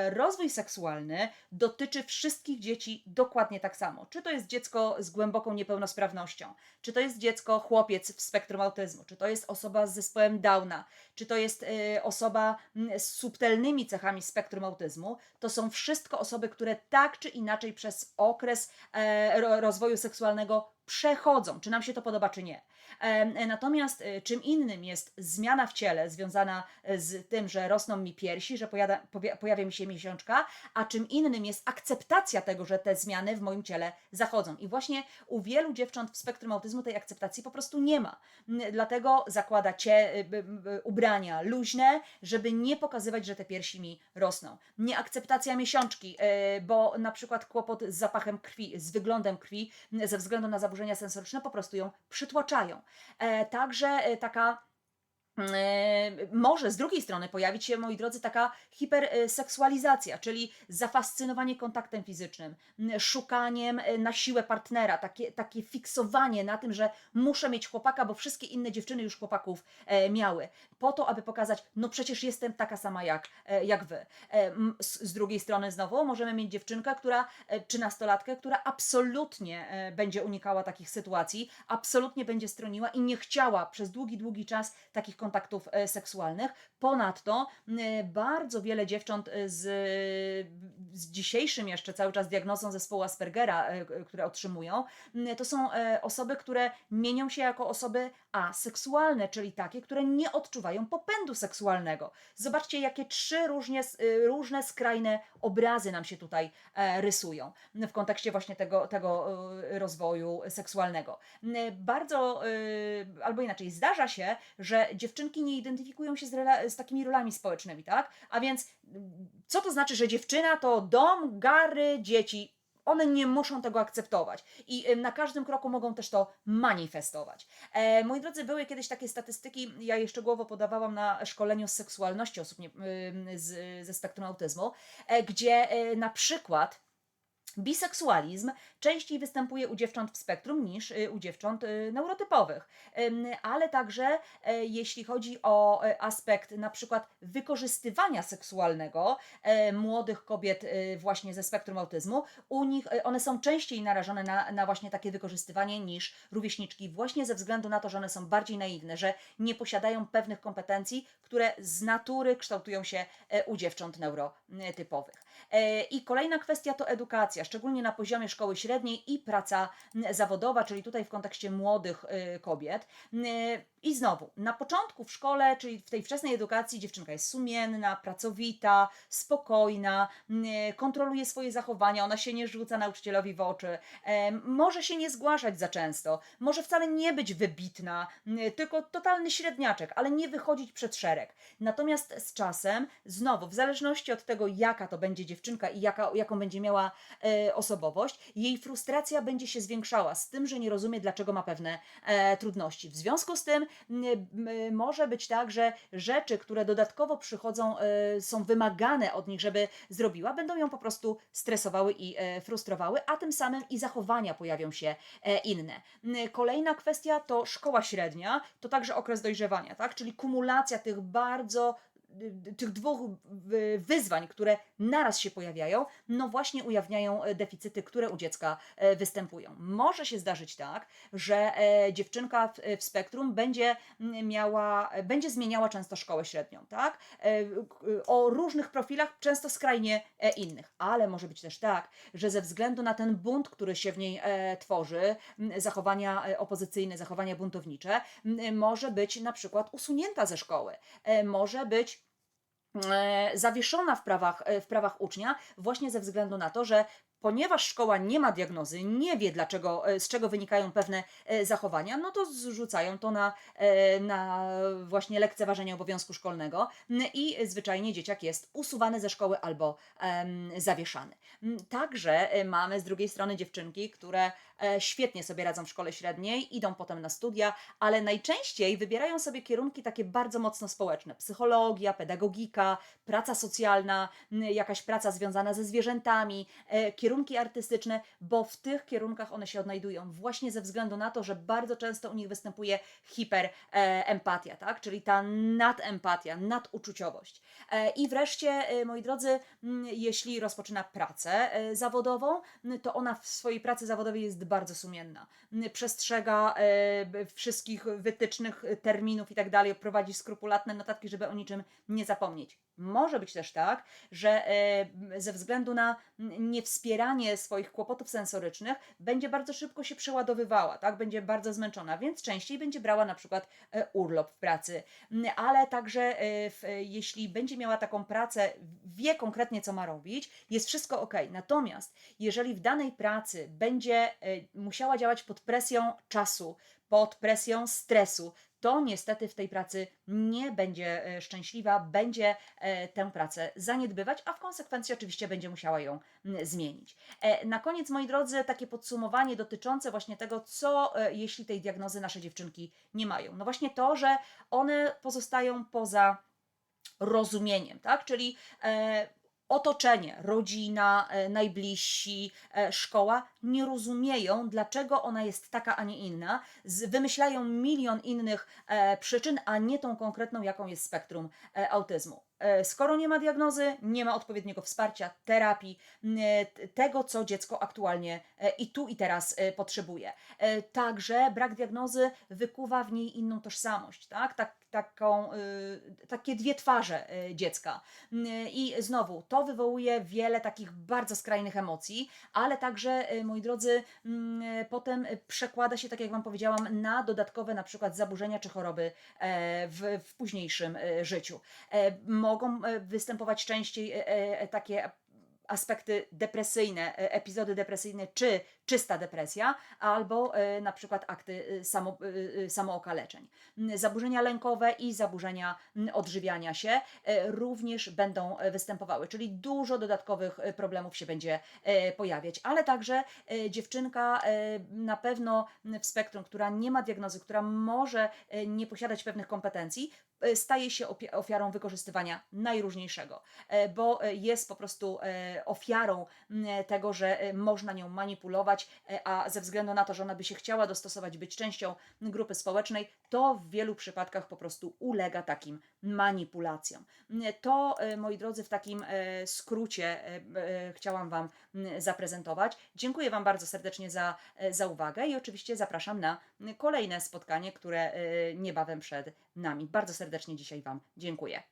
rozwój seksualny dotyczy wszystkich dzieci dokładnie tak samo. Czy to jest dziecko z głęboką niepełnosprawnością, czy to jest dziecko, chłopiec w spektrum autyzmu, czy to jest osoba z zespołem Downa, czy to jest osoba z subtelnymi cechami spektrum autyzmu, to są wszystko osoby, które tak czy inaczej przez okres rozwoju seksualnego przechodzą, czy nam się to podoba, czy nie. Natomiast czym innym jest zmiana w ciele związana z tym, że rosną mi piersi, że pojawia mi się miesiączka, a czym innym jest akceptacja tego, że te zmiany w moim ciele zachodzą. I właśnie u wielu dziewcząt w spektrum autyzmu tej akceptacji po prostu nie ma. Dlatego zakłada ubrania luźne, żeby nie pokazywać, że te piersi mi rosną. Nieakceptacja miesiączki, bo na przykład kłopot z zapachem krwi, z wyglądem krwi, ze względu na zaburzenia sensoryczne po prostu ją przytłaczają. Także taka może z drugiej strony pojawić się, moi drodzy, taka hiperseksualizacja, czyli zafascynowanie kontaktem fizycznym, szukaniem na siłę partnera, takie fiksowanie na tym, że muszę mieć chłopaka, bo wszystkie inne dziewczyny już chłopaków miały, po to, aby pokazać, no przecież jestem taka sama jak wy. Z drugiej strony znowu możemy mieć dziewczynkę, czy nastolatkę, która absolutnie będzie unikała takich sytuacji, absolutnie będzie stroniła i nie chciała przez długi czas takich kontaktów seksualnych. Ponadto bardzo wiele dziewcząt z dzisiejszym jeszcze cały czas diagnozą zespołu Aspergera, które otrzymują, to są osoby, które mienią się jako osoby aseksualne, czyli takie, które nie odczuwają popędu seksualnego. Zobaczcie, jakie trzy różne skrajne obrazy nam się tutaj rysują w kontekście właśnie tego rozwoju seksualnego. Bardzo, albo inaczej, zdarza się, że dziewczynki nie identyfikują się z takimi rolami społecznymi, tak? A więc co to znaczy, że dziewczyna to dom, gary, dzieci? One nie muszą tego akceptować i na każdym kroku mogą też to manifestować. Moi drodzy, były kiedyś takie statystyki, ja je szczegółowo podawałam na szkoleniu z seksualności osób ze spektrum autyzmu, gdzie na przykład biseksualizm częściej występuje u dziewcząt w spektrum niż u dziewcząt neurotypowych. Ale także jeśli chodzi o aspekt na przykład wykorzystywania seksualnego młodych kobiet właśnie ze spektrum autyzmu, u nich one są częściej narażone na właśnie takie wykorzystywanie niż rówieśniczki, właśnie ze względu na to, że one są bardziej naiwne, że nie posiadają pewnych kompetencji, które z natury kształtują się u dziewcząt neurotypowych. I kolejna kwestia to edukacja, szczególnie na poziomie szkoły średniej i praca zawodowa, czyli tutaj w kontekście młodych kobiet. I znowu, na początku w szkole, czyli w tej wczesnej edukacji, dziewczynka jest sumienna, pracowita, spokojna, kontroluje swoje zachowania, ona się nie rzuca nauczycielowi w oczy, może się nie zgłaszać za często, może wcale nie być wybitna, tylko totalny średniaczek, ale nie wychodzić przed szereg. Natomiast z czasem, znowu, w zależności od tego, jaka to będzie dziewczynka i jaką będzie miała osobowość, jej frustracja będzie się zwiększała z tym, że nie rozumie, dlaczego ma pewne trudności. W związku z tym może być tak, że rzeczy, które dodatkowo przychodzą, są wymagane od nich, żeby zrobiła, będą ją po prostu stresowały i frustrowały, a tym samym i zachowania pojawią się inne. Kolejna kwestia to szkoła średnia, to także okres dojrzewania, tak? Czyli kumulacja tych bardzo tych dwóch wyzwań, które naraz się pojawiają, no właśnie ujawniają deficyty, które u dziecka występują. Może się zdarzyć tak, że dziewczynka w spektrum będzie zmieniała często szkołę średnią, tak? O różnych profilach, często skrajnie innych, ale może być też tak, że ze względu na ten bunt, który się w niej tworzy, zachowania opozycyjne, zachowania buntownicze, może być na przykład usunięta ze szkoły, może być zawieszona w prawach ucznia, właśnie ze względu na to, że ponieważ szkoła nie ma diagnozy, nie wie dlaczego, z czego wynikają pewne zachowania, no to zrzucają to na właśnie lekceważenie obowiązku szkolnego i zwyczajnie dzieciak jest usuwany ze szkoły albo zawieszany. Także mamy z drugiej strony dziewczynki, które świetnie sobie radzą w szkole średniej, idą potem na studia, ale najczęściej wybierają sobie kierunki takie bardzo mocno społeczne: psychologia, pedagogika, praca socjalna, jakaś praca związana ze zwierzętami, kierunki artystyczne, bo w tych kierunkach one się odnajdują właśnie ze względu na to, że bardzo często u nich występuje hiperempatia, tak? Czyli ta nadempatia, naduczuciowość. I wreszcie, moi drodzy, jeśli rozpoczyna pracę zawodową, to ona w swojej pracy zawodowej jest bardzo sumienna. Przestrzega wszystkich wytycznych, terminów i tak dalej, prowadzi skrupulatne notatki, żeby o niczym nie zapomnieć. Może być też tak, że ze względu na niewspieranie swoich kłopotów sensorycznych będzie bardzo szybko się przeładowywała, tak? Będzie bardzo zmęczona, więc częściej będzie brała na przykład urlop w pracy. Ale także jeśli będzie miała taką pracę, wie konkretnie co ma robić, jest wszystko ok. Natomiast jeżeli w danej pracy będzie musiała działać pod presją czasu, pod presją stresu, to niestety w tej pracy nie będzie szczęśliwa, będzie tę pracę zaniedbywać, a w konsekwencji oczywiście będzie musiała ją zmienić. Na koniec, moi drodzy, takie podsumowanie dotyczące właśnie tego, co jeśli tej diagnozy nasze dziewczynki nie mają. No właśnie to, że one pozostają poza rozumieniem, tak? Czyli otoczenie, rodzina, najbliżsi, szkoła nie rozumieją, dlaczego ona jest taka, a nie inna. Wymyślają milion innych przyczyn, a nie tą konkretną, jaką jest spektrum autyzmu. Skoro nie ma diagnozy, nie ma odpowiedniego wsparcia, terapii, tego, co dziecko aktualnie i tu i teraz potrzebuje. Także brak diagnozy wykuwa w niej inną tożsamość, tak? Takie dwie twarze dziecka. I znowu, to wywołuje wiele takich bardzo skrajnych emocji, ale także, moi drodzy, potem przekłada się, tak jak Wam powiedziałam, na dodatkowe na przykład zaburzenia czy choroby w późniejszym życiu. Mogą występować częściej takie aspekty depresyjne, epizody depresyjne czy czysta depresja, albo na przykład akty samookaleczeń. Zaburzenia lękowe i zaburzenia odżywiania się również będą występowały, czyli dużo dodatkowych problemów się będzie pojawiać, ale także dziewczynka na pewno w spektrum, która nie ma diagnozy, która może nie posiadać pewnych kompetencji, staje się ofiarą wykorzystywania najróżniejszego, bo jest po prostu ofiarą tego, że można nią manipulować, a ze względu na to, że ona by się chciała dostosować, być częścią grupy społecznej, to w wielu przypadkach po prostu ulega takim manipulacjom. To, moi drodzy, w takim skrócie chciałam Wam zaprezentować. Dziękuję Wam bardzo serdecznie za uwagę i oczywiście zapraszam na kolejne spotkanie, które niebawem przed nami. Bardzo serdecznie dzisiaj Wam dziękuję.